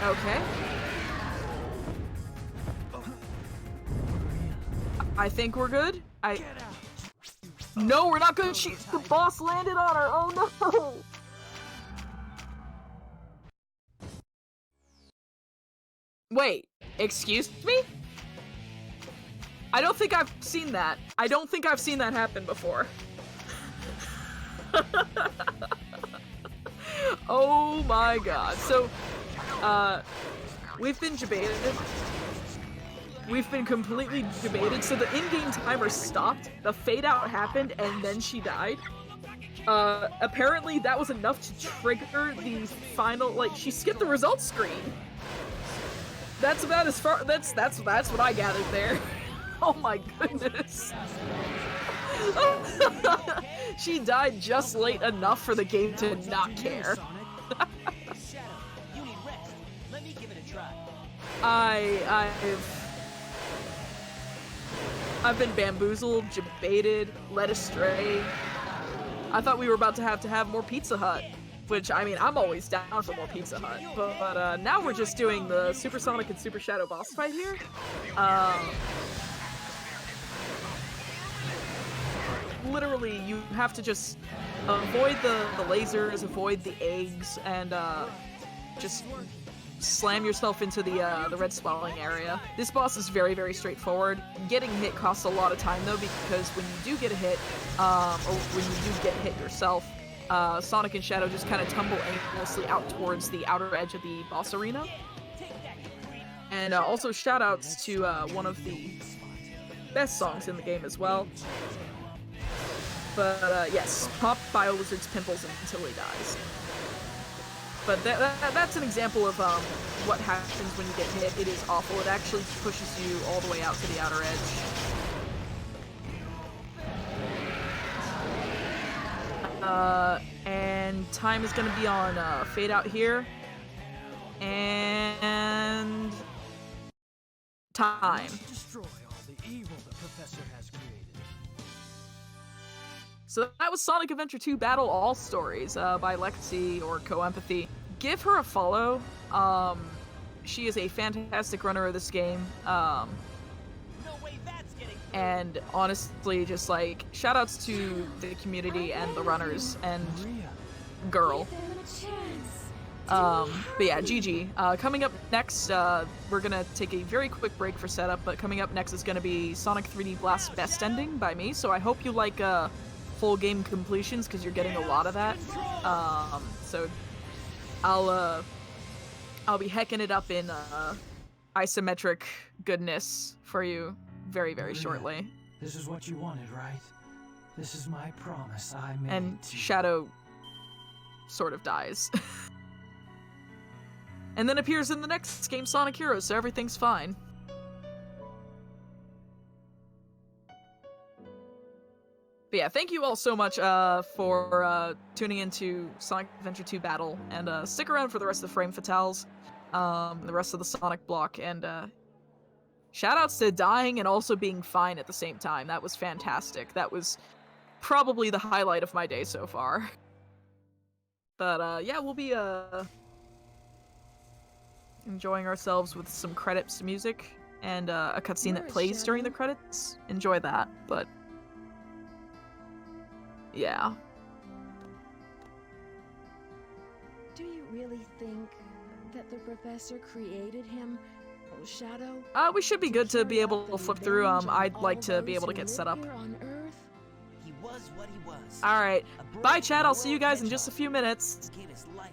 Okay. I think we're good. No, we're not good. The boss landed on her. Oh no. Wait, excuse me? I don't think I've seen that. I don't think I've seen that happen before. Oh my god. So, we've been debated. We've been completely debated. So the in-game timer stopped, the fade-out happened, and then she died. Apparently that was enough to trigger the final, like, she skipped the results screen. That's about as far, that's what I gathered there. Oh my goodness. She died just late enough for the game to not care. You need rest. Let me give it a try. I've been bamboozled, debated, led astray. I thought we were about to have more Pizza Hut, which, I mean, I'm always down for more Pizza Hut, but now we're just doing the Super Sonic and Super Shadow boss fight here. Literally, you have to just avoid the lasers, avoid the eggs, and just slam yourself into the red swelling area. This boss is very, very straightforward. Getting hit costs a lot of time though, because when you do get a hit, or when you do get hit yourself, Sonic and Shadow just kind of tumble aimlessly out towards the outer edge of the boss arena. And also shoutouts to one of the best songs in the game as well. But yes, pop BioLizard's pimples until he dies. But that's an example of what happens when you get hit. It is awful. It actually pushes you all the way out to the outer edge. And time is going to be on fade out here. And time. Destroy all the evil the professor has created. So that was Sonic Adventure 2 Battle All Stories by Legacy or CoEmpathy. Give her a follow. She is a fantastic runner of this game. No way that's getting through. And honestly, just like, shoutouts to the community and the runners and girl. But yeah, GG. Coming up next, we're gonna take a very quick break for setup, but coming up next is gonna be Sonic 3D Blast Best Ending by me, so I hope you like full game completions, because you're getting a lot of that. So I'll be hecking it up in isometric goodness for you very, very shortly. This is what you wanted, right? This is my promise I made. And Shadow sort of dies. And then appears in the next game, Sonic Heroes, so everything's fine. But yeah, thank you all so much for tuning into Sonic Adventure 2 Battle, and stick around for the rest of the Frame Fatales, the rest of the Sonic block, and shoutouts to dying and also being fine at the same time. That was fantastic. That was probably the highlight of my day so far. But yeah, we'll be enjoying ourselves with some credits music and a cutscene that plays during the credits. Enjoy that, but yeah. Do you really think that the professor created him Oh, Shadow. We should be good to be able to flip through them. I'd like to be able to get set up. He was what he was. Alright. A brave Bye, chat. I'll and see you loyal guys in just a hedgehog few minutes. who gave his life